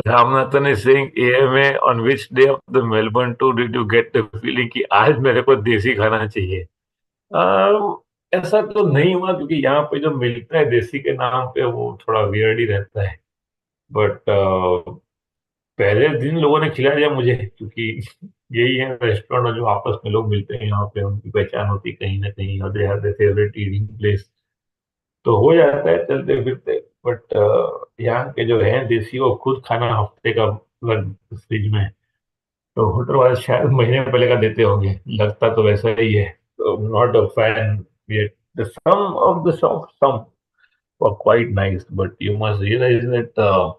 Ramanathan is saying AMA on which day of the Melbourne tour did you get the feeling कि आज मेरे को देसी खाना चाहिए? ऐसा तो नहीं हुआ क्योंकि यहाँ पे जो मिलता है देसी के नाम पे वो थोड़ा वियर्ड ही रहता है. बट पहले दिन लोगों ने खिला दिया मुझे क्योंकि यही है रेस्टोरेंट जो आपस में लोग मिलते हैं यहाँ पे, उनकी पहचान होती कहीं ना कहीं और they have their favourite eating place. तो हो जाता है चलते फिरते. बट यहाँ के जो हैं देसी वो खुद खाना हफ्ते का फ्रिज में, तो होटल वाले शायद महीने पहले का देते होंगे, लगता तो वैसा ही है. तो not a fan yet. The some of the shops, some were quite nice, but you must realize that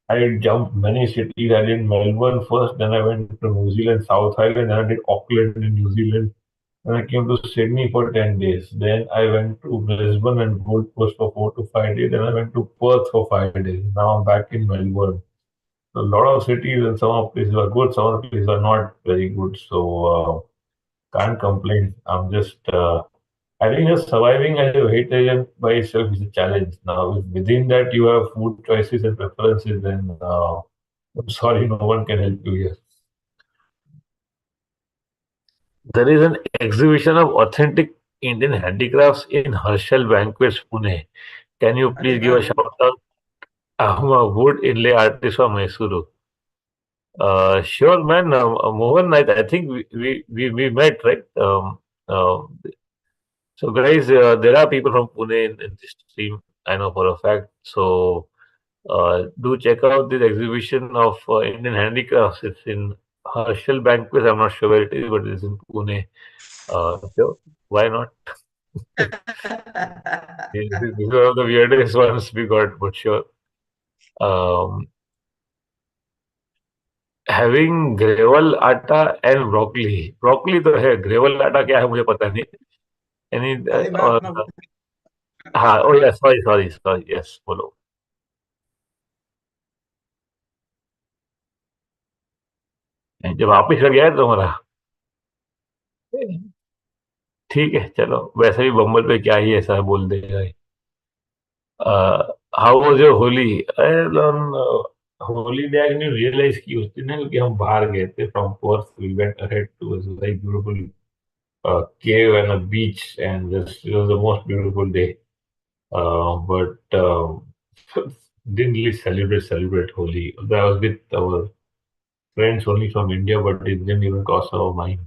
I jumped many cities. I did Melbourne first, then I went to New Zealand, South Island, then I did Auckland in New Zealand. Then I came to Sydney for 10 days. Then I went to Brisbane and Gold Coast for 4 to 5 days. Then I went to Perth for 5 days. Now I'm back in Melbourne. A lot of cities and some of places are good, some of places are not very good. So can't complain. I'm just, I think just surviving as a vegetarian by itself is a challenge. Now, if within that you have food choices and preferences, then I'm sorry, no one can help you here. There is an exhibition of authentic Indian handicrafts in Herschel Banquets, Pune. Can you अरे please give वाह। a shout out? I'm a wood inlay artist from Mysuru. Sure, man. Mohan, I think we met, right? Uh, so, guys, there are people from Pune in this stream. I know for a fact. So, do check out this exhibition of Indian handicrafts. It's in Herschel Banquet. I'm not sure where it is, but it's in Pune. So, why not? This is one of the weirdest ones we got, but sure. Um, Having gravel आटा and broccoli. Broccoli तो है, gravel आटा क्या है मुझे पता नहीं. Any अरे मैं और अपना हाँ, ओ yes, sorry sorry sorry, yes बोलो. जब वापिस लग गया है तुम्हारा, ठीक है चलो, वैसे भी बम्बल पे क्या ही ऐसा बोल देगा. How was your Holi? Holi day I realise की उस दिन है क्योंकि हम बाहर गए थे from Perth. We went ahead to a very beautiful cave and a beach, and this was the most beautiful day. But didn't really celebrate Holi. I was with our friends only from India, but it didn't even cross our mind.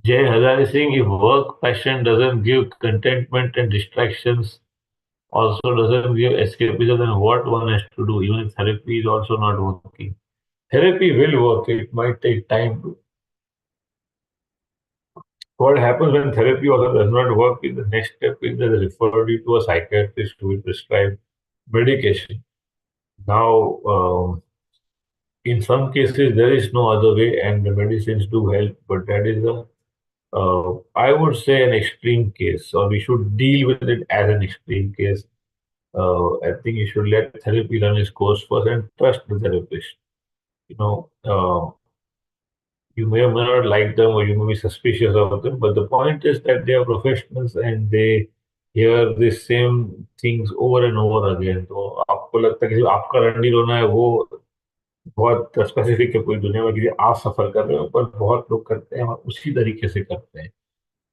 Jay Hazare Singh, if work passion doesn't give contentment and distractions also doesn't give escapism, then what one has to do? Even therapy is also not working. therapy will work. It might take time. What happens when therapy also does not work is the next step is they refer you to a psychiatrist who will prescribe medication. Now, in some cases, there is no other way, and the medicines do help, but that is I would say, an extreme case, or we should deal with it as an extreme case. I think you should let therapy run its course first and trust the therapist. You know, you may or may not like them, or you may be suspicious of them, but the point is that they are professionals and they hear the same things over and over again. तो आपको लगता है कि आपका रंडी रोना है वो बहुत स्पेसिफिक है, पूरी दुनिया में कि आप सफर कर रहे हो, पर बहुत लोग करते हैं और उसी तरीके से करते हैं.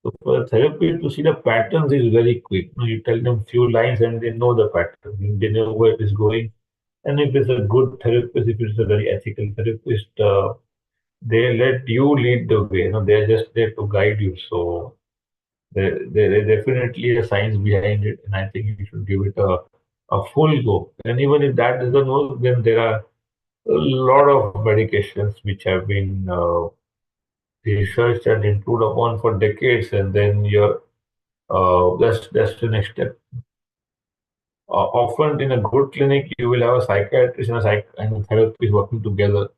So for therapy to see the patterns is very quick. You know, you tell them few lines and they know the pattern. They know where it is going. And if it's a good therapist, if it's a very ethical therapist, they let you lead the way. You know, they're just there to guide you. So there is definitely a science behind it, and I think you should give it a full go. And even if that doesn't work, then there are a lot of medications which have been researched and improved upon for decades, and then that's the next step. Often in a good clinic, you will have a psychiatrist and and a therapist working together.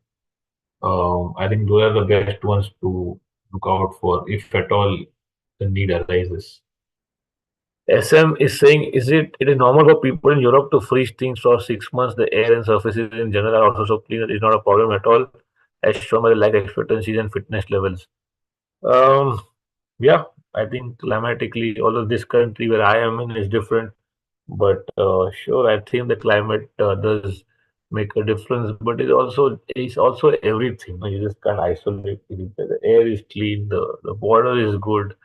I think those are the best ones to look out for if at all the need arises. SM is saying, it is normal for people in Europe to freeze things for 6 months? The air and surfaces in general are also so clean. It is not a problem at all, as shown by the life expectancies and fitness levels. Um, yeah, I think climatically, although this country where I am in is different, but sure, I think the climate does make a difference. But it's also everything. You just can't isolate it. The air is clean, the water is good.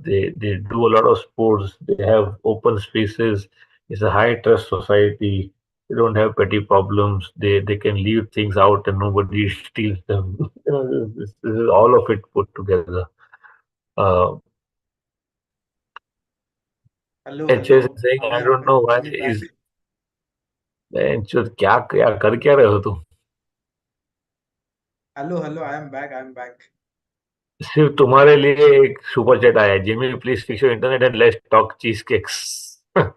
They do a lot of sports. They have open spaces. It's a high trust society. They don't have petty problems. They can leave things out and nobody steals them. This is all of it put together. Uh, hello hello, HS is saying, I don't know why are you is back? क्या क्या कर क्या रहे हो तुम? Hello hello, I am back, I am back. सिर्फ तुम्हारे लिए एक सुपर चैट आया है. Jimmy please fix your internet and let's talk cheesecakes. अरे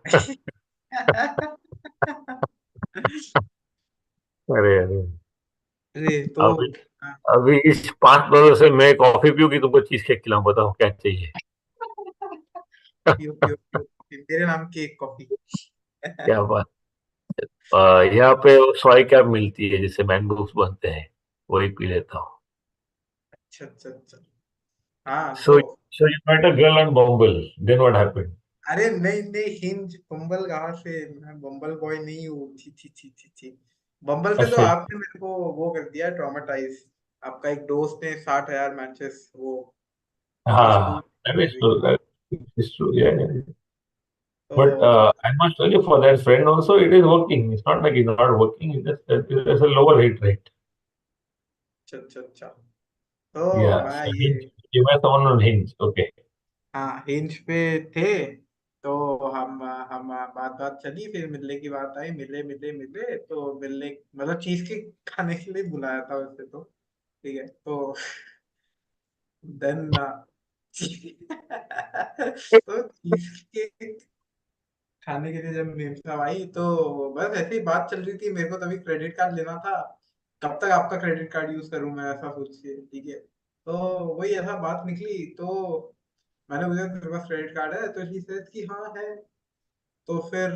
अरे, अरे तो अभी अभी इस $5 से मैं कॉफी पीऊँ कि तुमको चीज केक खिलाऊं? बताओ क्या चाहिए. पियो पियो पियो कॉफी, मेरे नाम की एक कॉफी. क्या बात. यहाँ पे सोया क्या मिलती है जिससे मैंगोस बनते हैं, वही पी लेता हूँ. अच्छा अच्छा अच्छा. हाँ So तो so you met a girl on Bumble. Then what happened? अरे नहीं नहीं, हिंज बम्बल कहाँ से, मैं बम्बल बॉय नहीं हूँ. छी छी छी छी छी. बम्बल से तो अच्छा. आपने मेरे को वो कर दिया ट्रॉमेटाइज. आपका एक दोस्त ने 60,000 मैचेस वो स्कूल हाँ, that कर is the. true. That is true. Yeah, yeah. But तो I must tell you, for that friend also, it is working. It's not like it's not working. It's just that there's a lower hit rate. अच्छा अच्छा अच्छा. तो Yeah. मैं So ये, Hinge, you met someone on Hinge. Okay. हाँ hinge पे थे. तो हम बात बात चली, फिर मिलने की बात आई, मिले मिले मिले तो मिलने मतलब चीज के खाने के लिए बुलाया था वैसे तो. ठीक है तो देन तो चीज के खाने के लिए जब मेरे साहब आई तो बस ऐसे ही बात चल रही थी. मेरे को तभी क्रेडिट कार्ड लेना था. कब तक आपका क्रेडिट कार्ड यूज करूं मैं, ऐसा सोच के. ठीक है तो वही ऐसा बात निकली. तो मैंने पूछा तेरे पास क्रेडिट कार्ड है, तो शी सेड कि हाँ है. तो फिर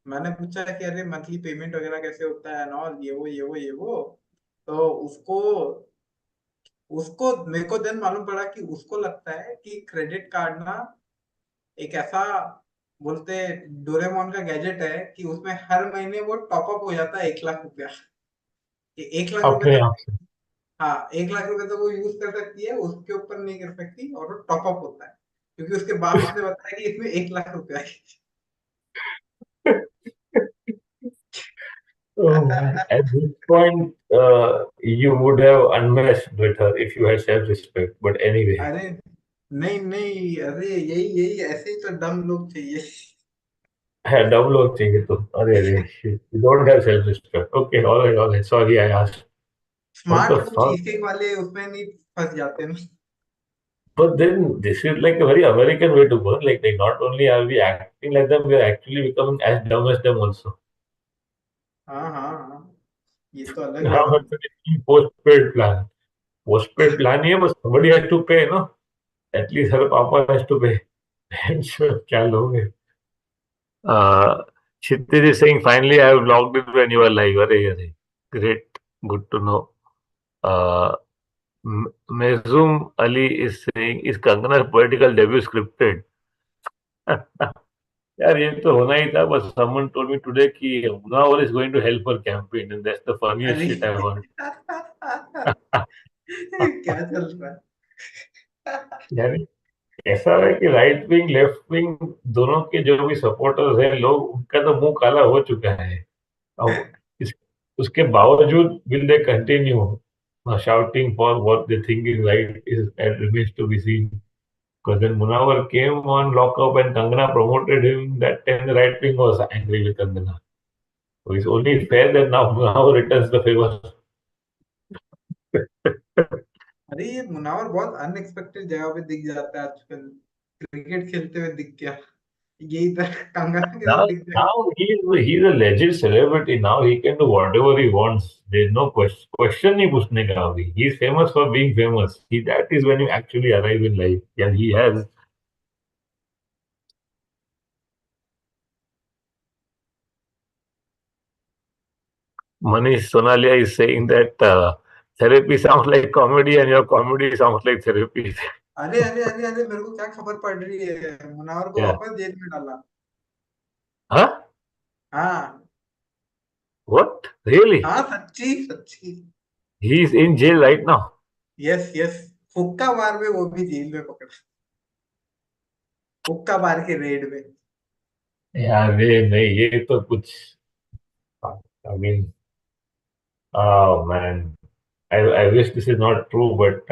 मैंने पूछा कि अरे मंथली पेमेंट वगैरह कैसे होता है एंड ऑल, ये वो. तो उसको उसको मेरे को देन मालूम पड़ा कि उसको लगता है कि क्रेडिट कार्ड ना एक ऐसा, बोलते डोरेमोन का गैजेट है कि उसमें हर महीने वो टॉप अप हो जाता है 1 लाख रुपया. कि 1 लाख रुपए अपने तक, आप से. हाँ 1 लाख रुपए तक वो यूज कर सकती है, उसके ऊपर नहीं कर सकती, और वो टॉप अप होता है क्योंकि उसके बाप ने बताया कि इसमें 1 लाख रुपया है. Oh man. At this point, you would have unmessed with her if you had self-respect. But anyway, अरे नहीं नहीं, अरे यही यही ऐसे ही तो डम लोग चाहिए. है डब लोग चाहिए तो, अरे अरे, you don't have self respect. Okay, all right, sorry I asked. What smart the लोग fuck? चीज केक वाले उसमें नहीं फंस जाते ना। But then this is like a very American way to go. Like not only are we acting like them, we are actually becoming as dumb as them also. हाँ हाँ हाँ, ये तो अलग How level. much is postpaid plan? Postpaid plan ही है, but somebody has to pay, no? At least her papa has to pay. Sure, क्या लोग हैं? Uh, Kshitij is saying, finally I have logged in when you are live. अरे अरे, great, good to know. Uh, Mezum Ali is saying, is Kangana's political debut scripted? यार ये तो होना ही था, बस someone told me today कि Munawar is going to help her campaign and that's the funniest अरे shit I've heard. क्या चल रहा है? यानी ऐसा है कि राइट विंग लेफ्ट विंग दोनों के जो भी सपोर्टर्स हैं लोग, उनका तो मुंह काला हो चुका है अब। इस, उसके बावजूद will they continue shouting for what they think is right is and remains to be seen. Because when Munawar came on lockup and Kangana promoted him, that time the right wing was angry with Kangana. So it's only fair that now Munawar returns the favor. अरे ये मुनावर बहुत unexpected जगह पे दिख जाता है आजकल, cricket खेलते हुए दिख गया, यही तरह कंगना के साथ Now, दिख जाएगा। now he's a legit celebrity. Now he can do whatever he wants. There's no question ही पूछने का अभी. He's famous for being famous. That is when you actually arrive in life. And he has. Manish Sonalia is saying that therapy sounds like comedy and your comedy sounds like therapy. अरे अरे अरे अरे, मेरे को क्या खबर पड़ रही है, मुनावर को Yeah. वापस जेल में डाला। Huh? हाँ What? Really? हाँ, सच्ची सच्ची। He's in jail right now. Yes yes, हुक्का बार में वो भी जेल में पकड़ा, हुक्का बार के रेड में। यार ये नहीं, ये तो कुछ, I mean, oh man, I wish this is not true, but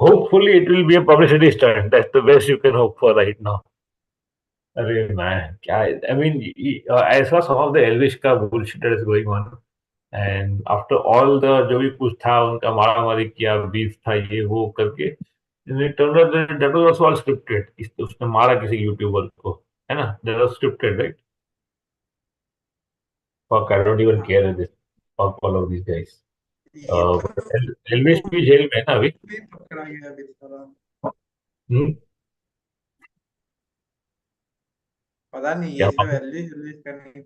hopefully it will be a publicity stunt. That's the best you can hope for right now. अरे man, क्या, I mean, I saw some of the Elvish का bullshit that is going on, and after all the जो भी कुछ था उनका मारा मारी किया, बीफ था ये वो करके, and it turned out that that was also all scripted. उसने मारा किसी यूट्यूबर को, है ना? That was scripted, right? Fuck, I don't even हाँ, care at this. Fuck all of these guys. ये तो एल्विश भी जेल में है ना अभी? भी पकड़ा गया बेचारा। हम्म, पता नहीं, क्या ये सब मालूम? एलविश एलविश करने।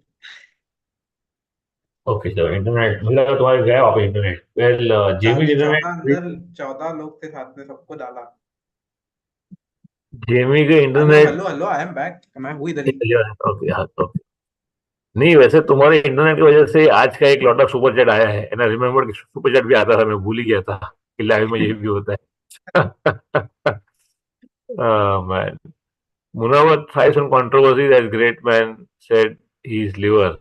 ओके चलो, इंटरनेट मुझे लगा तुम्हारे गया वहाँ पे इंटरनेट। वेल, जेमी चालीस इंटरनेट, 14 अंदर, 14 लोग थे साथ में, सबको डाला। जेमी के hello internet. Hello hello, I am back, मैं हूँ इधर ही। ओके हाँ, ओके। नहीं वैसे तुम्हारे इंटरनेट की वजह से आज का एक लौटा सुपर चैट आया है ना, रिमेम्बर कि सुपर चैट भी आता था, मैं भूल ही गया था कि लाइव में ये भी होता है। Man, Munawar thrives on controversy. That great man said he's liver.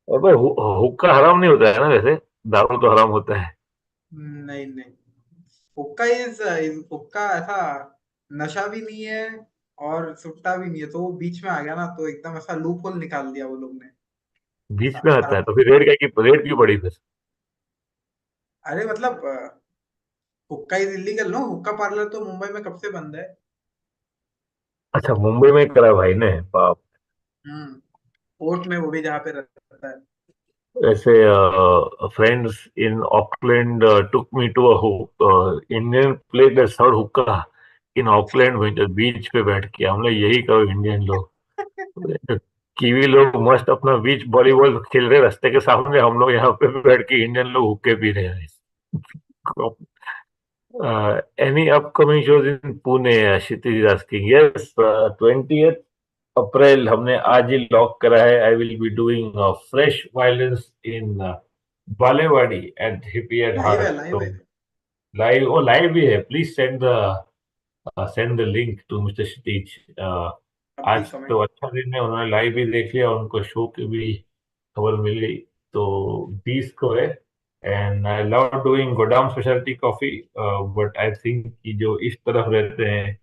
और भाई हुक्का हराम नहीं होता है ना वैसे, दारू तो हराम होता है। नहीं नहीं, हुक्का इज, हुक्का ऐसा नशा भी नहीं है और सुट्टा भी नहीं है, तो वो बीच में आ गया ना, तो एकदम ऐसा लूप होल निकाल दिया वो लोग ने, बीच ऐसा में आता है हराम। तो फिर रेड क्या की रेड क्यों पड़ी फिर? अरे मतलब हुक्का इज इलीगल नो, हुक्का पार्लर तो मुंबई में कब से बंद है। अच्छा मुंबई में करा भाई ने, बाप। हम्म, कोर्ट में, वो भी जहाँ पे रहता है। ऐसे friends in Auckland took me to a Indian place that serve hookah in Auckland में, जो बीच पे बैठ के, हम लोग यही करो इंडियन लोग। कीवी लोग मस्त अपना बीच वॉलीबॉल खेल रहे रास्ते के सामने, हम लोग यहाँ पे बैठ के इंडियन लोग हुक्के पी रहे हैं। Any upcoming shows in Pune? Kshitij is asking. Yes, 20th अप्रैल हमने आज ही लॉक करा है. I will be doing fresh violence in Balewadi at Hippie at live है, Heart. लाइव So है। live, oh live भी है. Please send the link to Mr. क्षितिज. अभी आज तो कमेंट। अच्छा दिन है, उन्होंने लाइव भी देख लिया, उनको शो की भी खबर मिल गई। तो 20 को है। एंड आई लव डूइंग गोदाम speciality coffee, but I think कि जो इस तरफ रहते हैं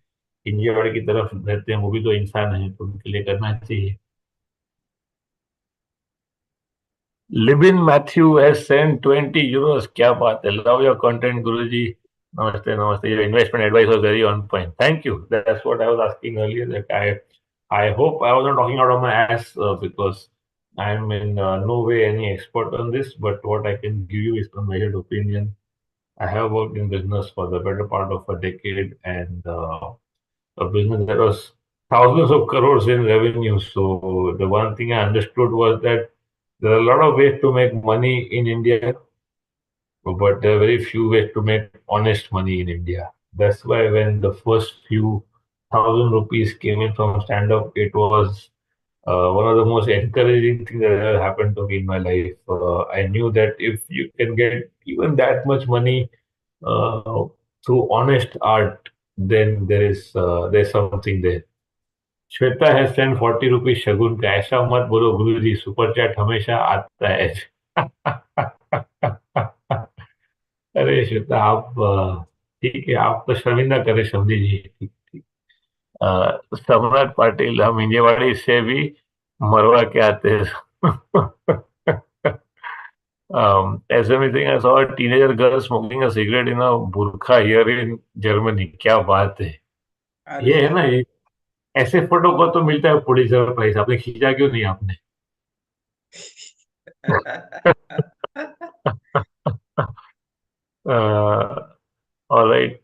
इंडिया की तरफ रहते हैं, वो भी तो इंसान है, तो उनके लिए करना चाहिए। लिबिन मैथ्यू हैज सेंट 20 euros। क्या बात है, लव योर कंटेंट गुरुजी। नमस्ते नमस्ते, your investment advice was very on point, thank you. That's what I was asking earlier, that I hope I was not talking out of my ass, because I am in no way any expert on this, but what I can give you is a measured opinion. I have worked in business for the better part of a decade, and a business that was thousands of crores in revenue. So the one thing I understood was that there are a lot of ways to make money in India, but there are very few ways to make honest money in India. That's why when the first few thousand rupees came in from stand up, it was one of the most encouraging things that ever happened to me in my life. I knew that if you can get even that much money uh, through honest art, then there's something there. Shweta है send 40 rupees शगुन का, ऐसा मत बोलो गुरुजी, super chat हमेशा आता है। अरे श्वेता, आप ठीक है, आप तो शर्मिंदा करे समझी जी, ठीक ठीक। सम्राट पाटिल, हम इंडियावाड़ी से भी मरवा के आते हैं। ऐसे में thing, I saw a teenager girl smoking a cigarette in a burqa here in Germany. क्या बात है, अरे ये है ना, यार। ये ऐसे फोटो को तो मिलता है पुलिसर प्राइज, आपने खींचा क्यों नहीं आपने? uh, all right,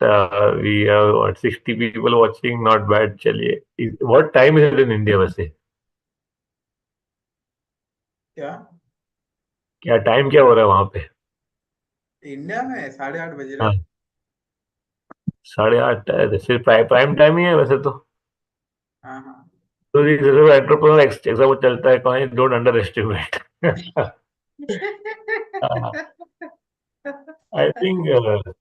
we have what, 60 people watching, not bad, चलिए। What time is it in India वैसे? क्या? क्या टाइम क्या हो रहा है वहां पे? इंडिया में 8:30 बज रहे। हाँ, 8:30 है, सिर्फ प्राइम टाइम ही है वैसे तो। हाँ हाँ। तो एंटरप्रेन्योर ऐसा वो चलता है, कहीं don't under estimate. I think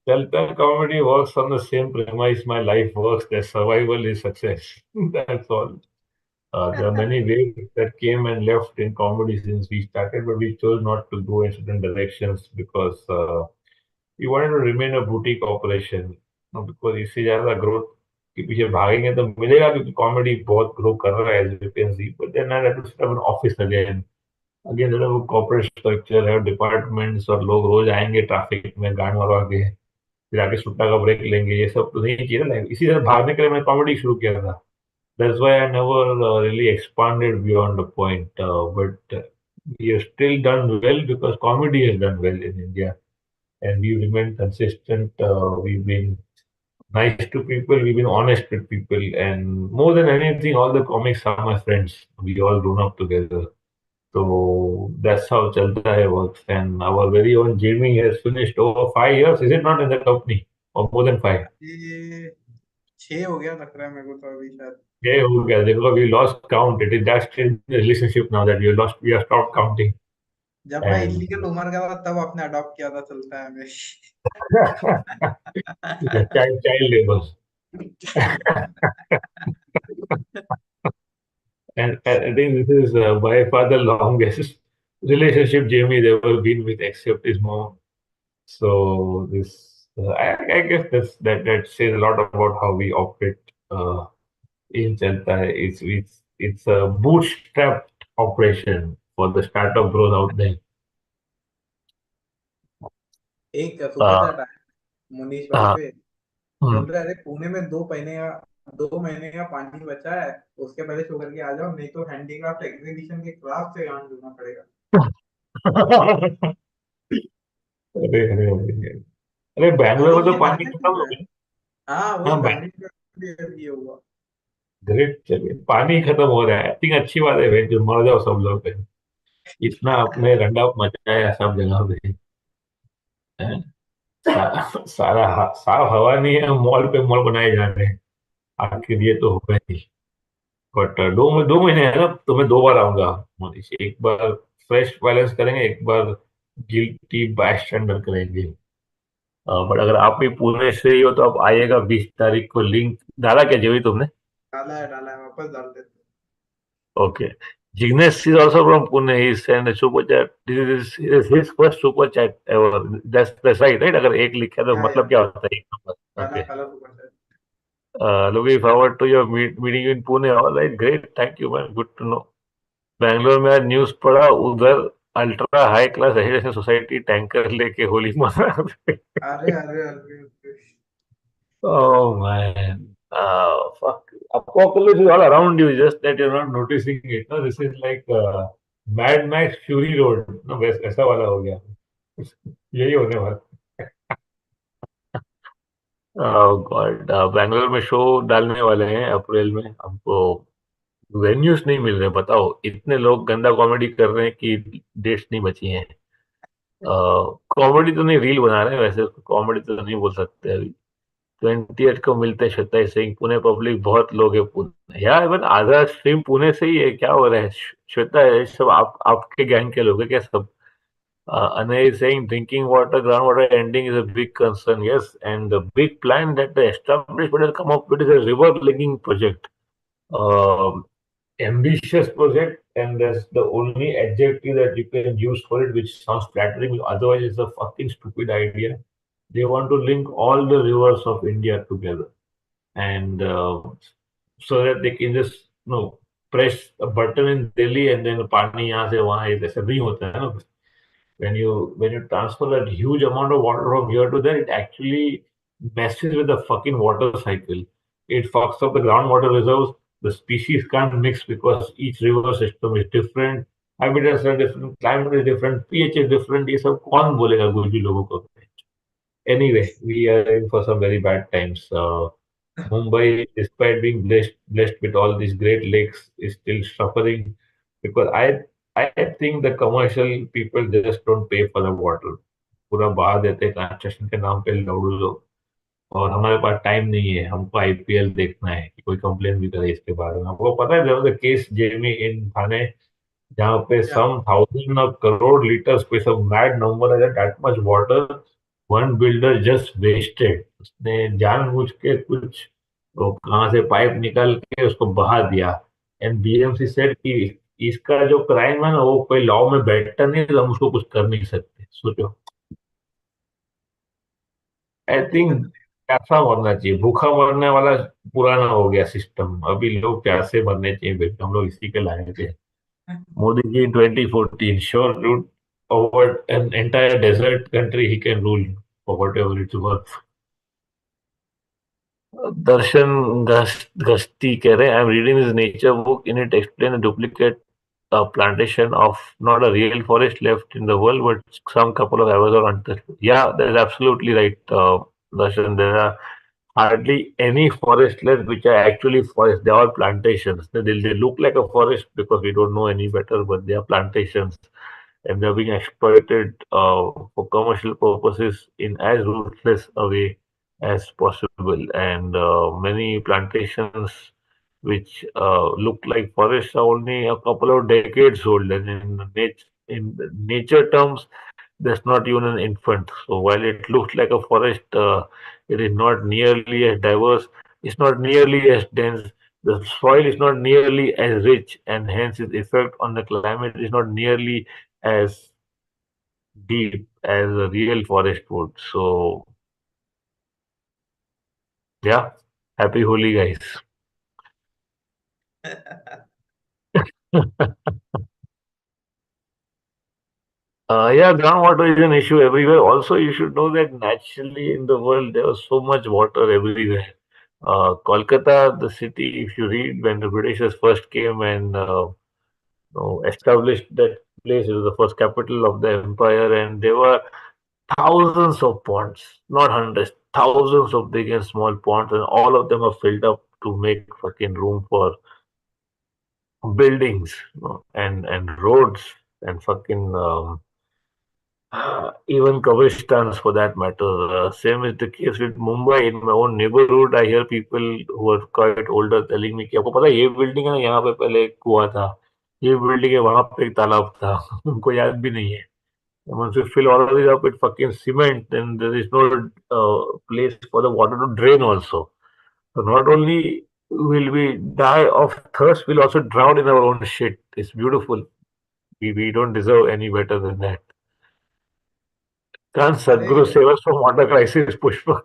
self comedy works on the same premise my life works, that survival is success. That's all. There are many waves that came and left in comedy since we started, but we chose not to go in certain directions because we wanted to remain a boutique operation. Because इससे ज़्यादा growth के पीछे भागेंगे तो मिलेगा, क्योंकि comedy बहुत grow कर रहा है, as you can see. But then I had to set up an office again. Again, वो कॉर्पोरेट स्ट्रक्चर है, डिपार्टमेंट्स, और लोग रोज आएंगे ट्रैफिक में गांड मरवा के, फिर आके सुट्टा का ब्रेक लेंगे, ये सब तो नहीं चाहिए ना। इसी तरह भागने के लिए मैंने कॉमेडी शुरू किया था। That's why I never really expanded beyond the point. But we have still done well because comedy has done well in India, and we remain consistent. We've been nice to people, we've been honest with people, and more than anything, all the comics are my friends. We all grown up together. So that's how Chalta Hai works. And our very own Jamie has finished over 5 years. Is it not in the company? Or more than five? ये 6 हो गया लग रहा है मेरे को तो अभी शायद। Yeah, who cares? Because we lost count. It is that stage in the relationship now that we have stopped counting. जब मैं And इलीगल उम्र का था तब आपने अडॉप्ट किया था, चलता है हमें। child labor. And I think this is by far the longest relationship Jamie's ever been with, except his mom. So this, I guess that says a lot about how we operate in Chanta. It's a bootstrapped operation for the startup growth out there. एक super Uh, chat आया मुनीश भाई uh, पे। hmm. बोल रहे अरे पुणे में 2 महीने का पानी बचा है, उसके पहले शो करके आ जाओ, नहीं तो हैंडीक्राफ्ट एग्जीबिशन के क्लास से गांड जुड़ना पड़ेगा। अरे अरे अरे अरे, बैंगलोर अरे में तो ये पानी बैंगलोर खत्म में हो है। गया। हाँ वही हाँ, बैंगलोर में ये हुआ। ग्रेट, चलिए पानी खत्म हो रहा है, आई थिंक अच्छी बात है भाई, जो मर जाओ सब लोग भाई। इतना अपने रंडा मचाया सब जगह पे, हैं? सारा साफ हवा नहीं है, मॉल पे मॉल बनाए जा रहे हैं। आखिर ये तो होगा ही। बट 2 महीने है ना, तो मैं 2 बार आऊंगा मनीष, एक बार फ्रेश बैलेंस करेंगे, एक बार गिल्टी बायस्टैंडर करेंगे। बट अगर आप भी पुणे से ही हो तो आप आइएगा, 20 तारीख को लिंक डाला क्या जेवी तुमने? डाला है, वापस डाल देते। Okay. Jignesh is also from Pune. He sent a super chat. This is his first super chat ever. That's right, right? अगर एक लिखा तो या मतलब क्या होता है एक नंबर? काला Okay. काला super chat. Looking forward to your meeting you in Pune. All right, great. Thank you, man. Good to know. Bangalore में आज न्यूज़ पढ़ा उधर ultra high class residential society tanker लेके होली मना रहे। अरे अरे अरे अरे। Oh man. Fuck. Apocalypse is all around you, just that you're not noticing it. No, this is like Mad Max Fury Road. No, ऐसा वाला हो गया। यही होने वाला। गॉड बैंगलोर में शो डालने वाले हैं अप्रैल में हमको वेन्यूज नहीं मिल रहे बताओ इतने लोग गंदा कॉमेडी कर रहे हैं कि डेट्स नहीं बची हैं कॉमेडी तो नहीं रील बना रहे हैं वैसे कॉमेडी तो नहीं बोल सकते अभी 28 को मिलते हैं श्वेता सिंह पुणे पब्लिक बहुत लोग है पुणे यार इवन आधा स्ट्रीम पुणे से ही है क्या हो रहा है श्वेता ये सब आपके गैंग के लोग हैं क्या सब Anay is saying drinking water, groundwater ending is a big concern. Yes, and the big plan that the establishment has come up with is a river linking project. Um, Ambitious project, and that's the only adjective that you can use for it, which sounds flattering. Otherwise, it's a fucking stupid idea. They want to link all the rivers of India together, and so that they can just press a button in Delhi and then पानी यहाँ से वहाँ ऐसा नहीं होता है ना when you transfer that huge amount of water from here to there, it actually messes with the fucking water cycle. It fucks up the groundwater reserves. The species can't mix because each river system is different. Habitats are different. Climate is different. pH is different. ये सब कौन बोलेगा गुजरी लोगों को? Anyway, we are in for some very bad times. Mumbai, despite being blessed with all these great lakes, is still suffering because I think the commercial people just don't pay for the water. पूरा बहा देते हैं construction के नाम पे लौड़ू लोग और हमारे पास टाइम नहीं है हमको आईपीएल देखना है कि कोई कंप्लेन भी करे इसके बारे में आपको पता है देयर वाज केस जेमी इन थाने जहाँ पे क्या? some thousand of crore liters पे some mad number है that much water one builder just wasted उसने जानबूझ के कुछ वो कहाँ से पाइप निकाल के उसको बहा दिया एंड बीएमसी सेड कि इसका जो क्राइम है ना वो कोई लॉ में बैठता नहीं तो हम उसको कुछ कर नहीं सकते सोचो आई नहीं थिंक करते। प्यासा मरना चाहिए भूखा मरने वाला पुराना हो गया सिस्टम अभी लोग प्यासे मरने चाहिए बेटे हम लोग इसी के लायक थे Modi ji in 2014 sure ruled over an entire desert country he can rule for whatever it's worth. Darshan Gasti कह रहे हैं I'm reading his nature book in it explain a duplicate plantation of not a real forest left in the world but some couple of hours or untouched. Yeah, that is absolutely right, Darshan. There are hardly any forest left which are actually forests. They are all plantations. They look like a forest because we don't know any better, but they are plantations and they're being exploited for commercial purposes in as ruthless a way as possible. And many plantations which look like forests are only a couple of decades old, and in nature terms, that's not even an infant. So while it looks like a forest, it is not nearly as diverse. It's not nearly as dense. The soil is not nearly as rich, and hence its effect on the climate is not nearly as deep as a real forest would. So yeah, happy Holi, guys. Yeah, groundwater is an issue everywhere. Also, you should know that naturally in the world there was so much water everywhere. Kolkata, the city, if you read when the Britishers first came and established that place, it was the first capital of the empire, and there were thousands of ponds, not hundreds, thousands of big and small ponds, and all of them are filled up to make fucking room for buildings, and roads and fucking even Kavristans for that matter. Same is the case with Mumbai. In my own neighborhood, I hear people who are quite older telling me कि आपको पता है ये building है ना यहाँ पे पहले एक कुआं था ये बिल्डिंग है वहां पे एक तालाब था उनको याद भी नहीं है and once you fill all of this up with fucking cement then there is no place for the water to drain also so not only will we die of thirst we'll also drown in our own shit it's beautiful we don't deserve any better than that. Can't अरे Sadhguru save us from water crisis, Pushpa?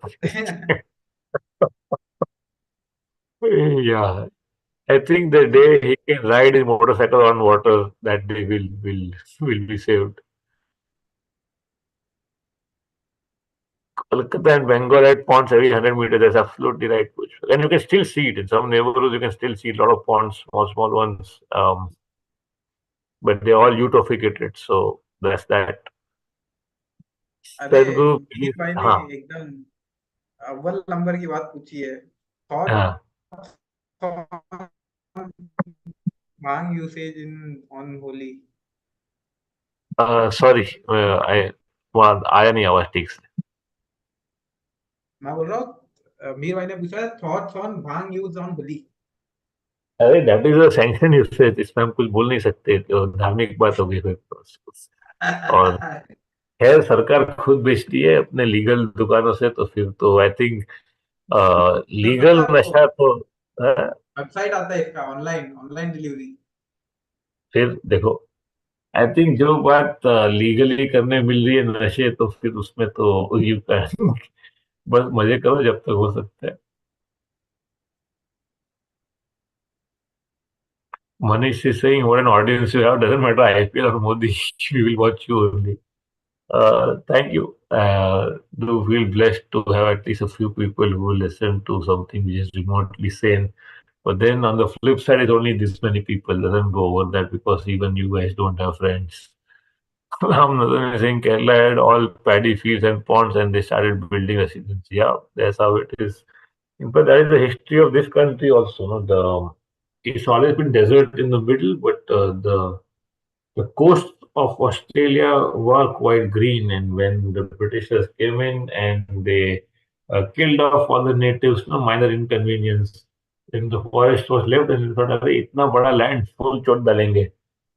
Yeah, I think the day he can ride his motorcycle on water, that day will be saved. Kolkata and Bengal had ponds every 100 meters. That's absolutely right, Push. And you can still see it in some neighborhoods. You can still see a lot of ponds, small ones. But they're all eutrophicated. So that's that. अरे Sadhguru, Mir भाई ने हाँ, एकदम अव्वल number की बात पूछी है। थॉट हाँ. Bhang usage in on Holi. Sorry, I वहाँ आया नहीं आवाज ठीक से. मैं बोल रहा हूँ मीर भाई ने पूछा thoughts on bhang use on Holi. अरे that is a sanction usage, इसमें हम कुछ बोल नहीं सकते, तो धार्मिक बात होगी फिर तो. और खैर सरकार खुद बेचती है अपने लीगल दुकानों से, तो फिर तो आई थिंक तो लीगल पता है आपको नशा तो अ, वेबसाइट आता है इसका ऑनलाइन ऑनलाइन डिलीवरी। फिर देखो, आई थिंक जो बात लीगली करने मिल रही है नशे, तो फिर उसमें तो यू कैन बस मजे करो जब तक हो सकता है. Manish is saying, what an audience you have. Doesn't matter IPL or Modi, we will watch you only. Thank you. Do feel blessed to have at least a few people who listen to something which is remotely sane. But then on the flip side, it's only this many people. Doesn't go over that because even you guys don't have friends. Ramnathan is saying Kerala had all paddy fields and ponds and they started building residence. Yeah, that's how it is. But that is the history of this country also. No? It's always been desert in the middle, but the coasts of Australia were quite green, and when the Britishers came in and they killed off all the natives, no minor inconvenience, then the forest was left, and they thought, "अरे इतना बड़ा land, full चोट डालेंगे."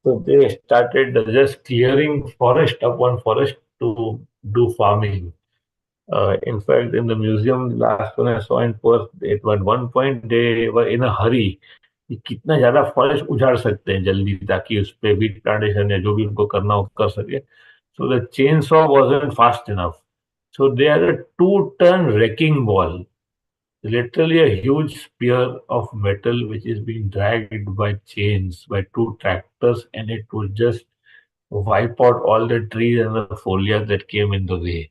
So they started just clearing forest upon forest to do farming. In fact, in the museum, last one I saw in Perth, at one point they were in a hurry कि कितना ज्यादा forest उजाड़ सकते हैं जल्दी, ताकि उस पे वीट प्लांटेशन या जो भी उनको करना हो कर सके. So the chainsaw wasn't fast enough, so they are a 2 ton wrecking ball, literally a huge spear of metal which is being dragged by chains by 2 tractors, and it would just wipe out all the trees and the foliage that came in the way.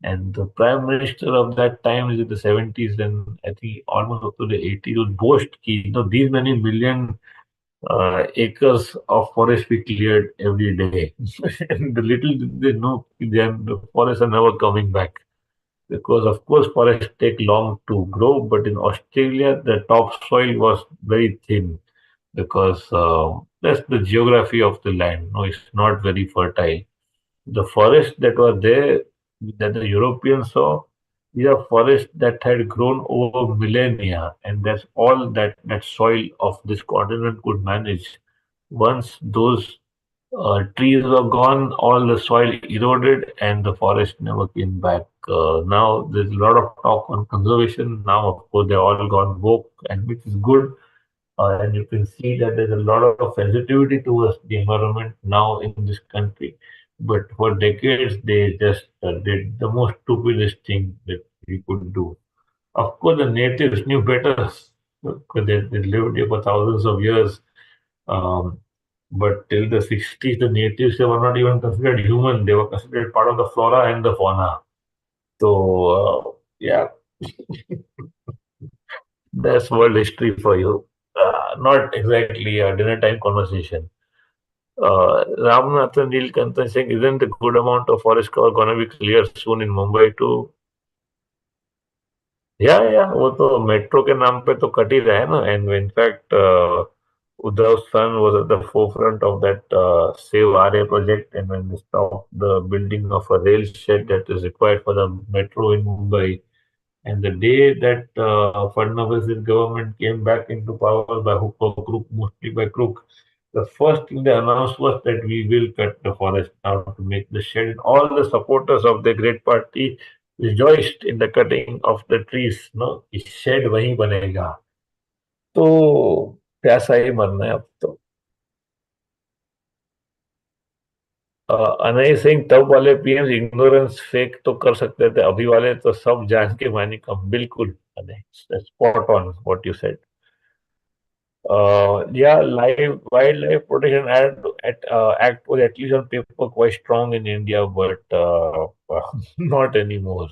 And the prime minister of that time is in the 70s, and I think almost up to the 80s, would boast ki, these many million acres of forest we cleared every day. And the little did they know, then the forests are never coming back. Because, of course, forests take long to grow, but in Australia, the topsoil was very thin because that's the geography of the land. No, it's not very fertile. The forests that were there, that the Europeans saw, these are forests that had grown over millennia, and that's all that soil of this continent could manage. Once those trees were gone, all the soil eroded, and the forest never came back. Now there's a lot of talk on conservation. Now, of course, they're all gone woke, and which is good. And you can see that there's a lot of sensitivity towards the environment now in this country. But for decades, they just did the most stupidest thing that we could do. Of course, the natives knew better because they lived here for thousands of years. Um, but till the 60s, the natives, they were not even considered human. They were considered part of the flora and the fauna. So, yeah, that's world history for you. Not exactly a dinner time conversation. Ramanathan Nilkantan saying, isn't a good amount of forest cover going to be clear soon in Mumbai too? या वो तो metro के नाम पे तो cut ही रहा है ना. And in fact Uddhav's son was at the forefront of that Save RA project, and when they stopped the building of a rail shed that is required for the metro in Mumbai, and the day that Fadnavis's government came back into power by hook or crook, mostly by crook, the first thing they announced was that we will cut the forest now to make the shed. And all the supporters of the great party rejoiced in the cutting of the trees. No, इस shed वहीं बनेगा. तो प्यासा ही मरना है अब तो. अनय सिंह, तब वाले पीएम इग्नोरेंस फेक तो कर सकते थे, अभी वाले तो सब जान के मानी कम. बिल्कुल Anay, spot on what you said. Yeah, live wildlife protection act was at least on paper quite strong in India, but not anymore.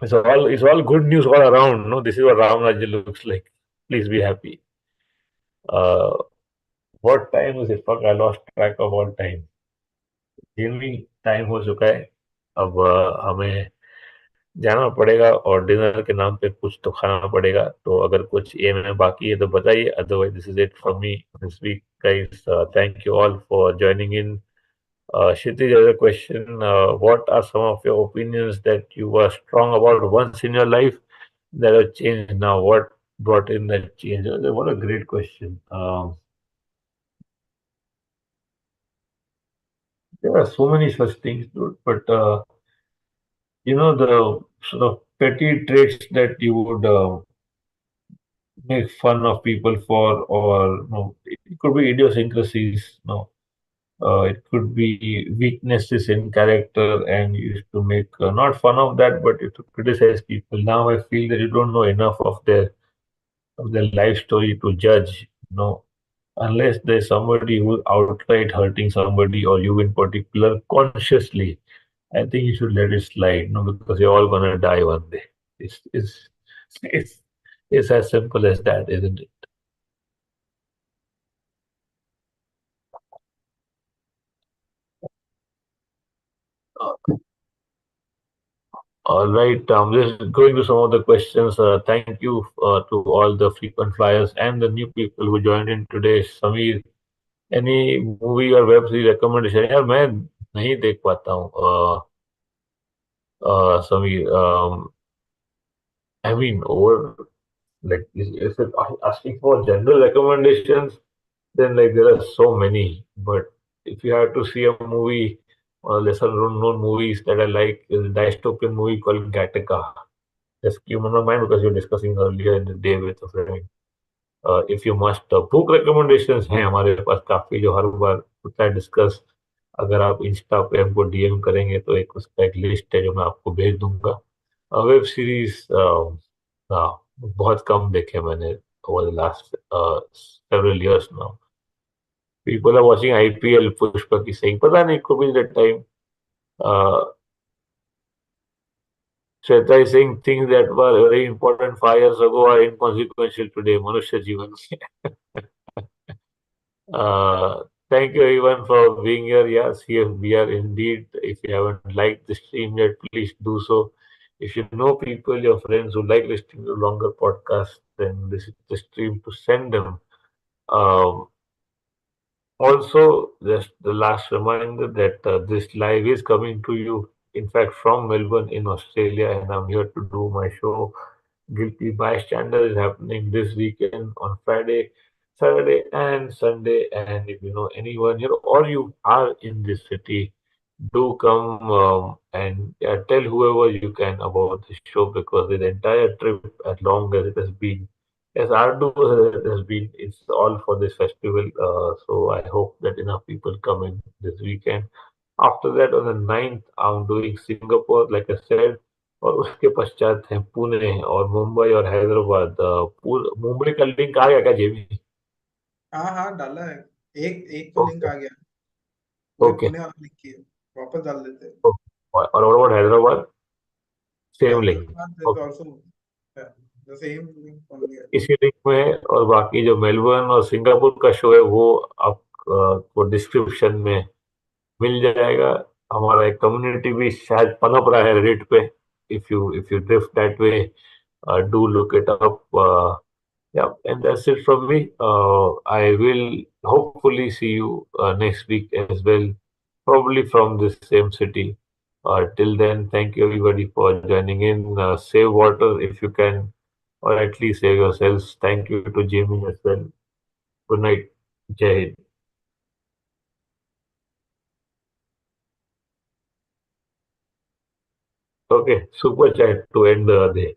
It's all good news all around. No, this is what Ram Rajya looks like. Please be happy. Uh, what time is it? Fuck, I lost track of all time. भी time हो चुका है अब हमें जाना पड़ेगा और dinner के नाम पे कुछ तो खाना पड़ेगा तो अगर कुछ ये में बाकी है तो बताइए otherwise this is it from me this week guys thank you all for joining in Kshitij has a question. What are some of your opinions that you were strong about once in your life that have changed now? What brought in that change? What a great question. There are so many such things, dude, but the sort of petty traits that you would make fun of people for, or it could be idiosyncrasies, it could be weaknesses in character, and you used to make not fun of that, but you to criticize people. Now I feel that you don't know enough of their life story to judge, unless there's somebody who's outright hurting somebody or you in particular consciously. I think you should let it slide, because you're all gonna die one day. It's it's as simple as that, isn't it? All right, just going to some of the questions. Thank you to all the frequent flyers and the new people who joined in today. Samir, any movie or web series recommendation? यार मैं नहीं देख पाता हूँ Sameer I mean over like if it asking for general recommendations, then like there are so many. But if you have to see a movie or lesser known movies that I like, is a dystopian movie called Gattaca. Just came on my mind because you were discussing earlier in the day with a friend. If you must book recommendations हैं हमारे पास काफी जो हर बार होता है discuss अगर आप Insta पे हमको डीएम करेंगे तो एक उसका एक लिस्ट है जो मैं आपको भेज दूंगा वेब सीरीज बहुत कम देखे मैंने over the last several years now. People are watching IPL Pushpa की सही पता नहीं could be the time. Uh, Shweta is saying things that were very important 5 years ago are inconsequential today. मनुष्य जीवन thank you everyone for being here. Yes, here we are indeed. If you haven't liked the stream yet, please do so. If you know people, your friends who like listening to longer podcasts, then this is the stream to send them. Um, Also, just the last reminder that this live is coming to you, in fact, from Melbourne in Australia, and I'm here to do my show. Guilty Bystander is happening this weekend on Friday, Saturday, and Sunday. And if you know anyone, or you are in this city, do come and tell whoever you can about the show because the entire trip, as long as it has been, as arduous as it has been, it's all for this festival. So I hope that enough people come in this weekend. After that, on the 9th, I'm doing Singapore, like I said, और उसके पश्चात है पुणे और मुंबई और हैदराबाद मुंबई का link आ गया क्या जेबी हाँ हाँ डाला है एक एक तो लिंक ओके आ गया वही ओके पुणे वाला लिंक की है वापस डाल देते हैं और Hyderabad same link Hyderabad is also the same link only है इसी लिंक में है और बाकी जो मेलबर्न और सिंगापुर का शो है वो आपको डिस्क्रिप्शन में मिल जाएगा हमारा एक कम्युनिटी भी शायद पनप रहा है रेडिट पे if you drift that way do look it up yeah and that's it from me I will hopefully see you next week as well probably from the same city till then thank you everybody for joining in save water if you can or at least save yourselves thank you to Jamie as well good night Jai Hind. Okay super chat to end the day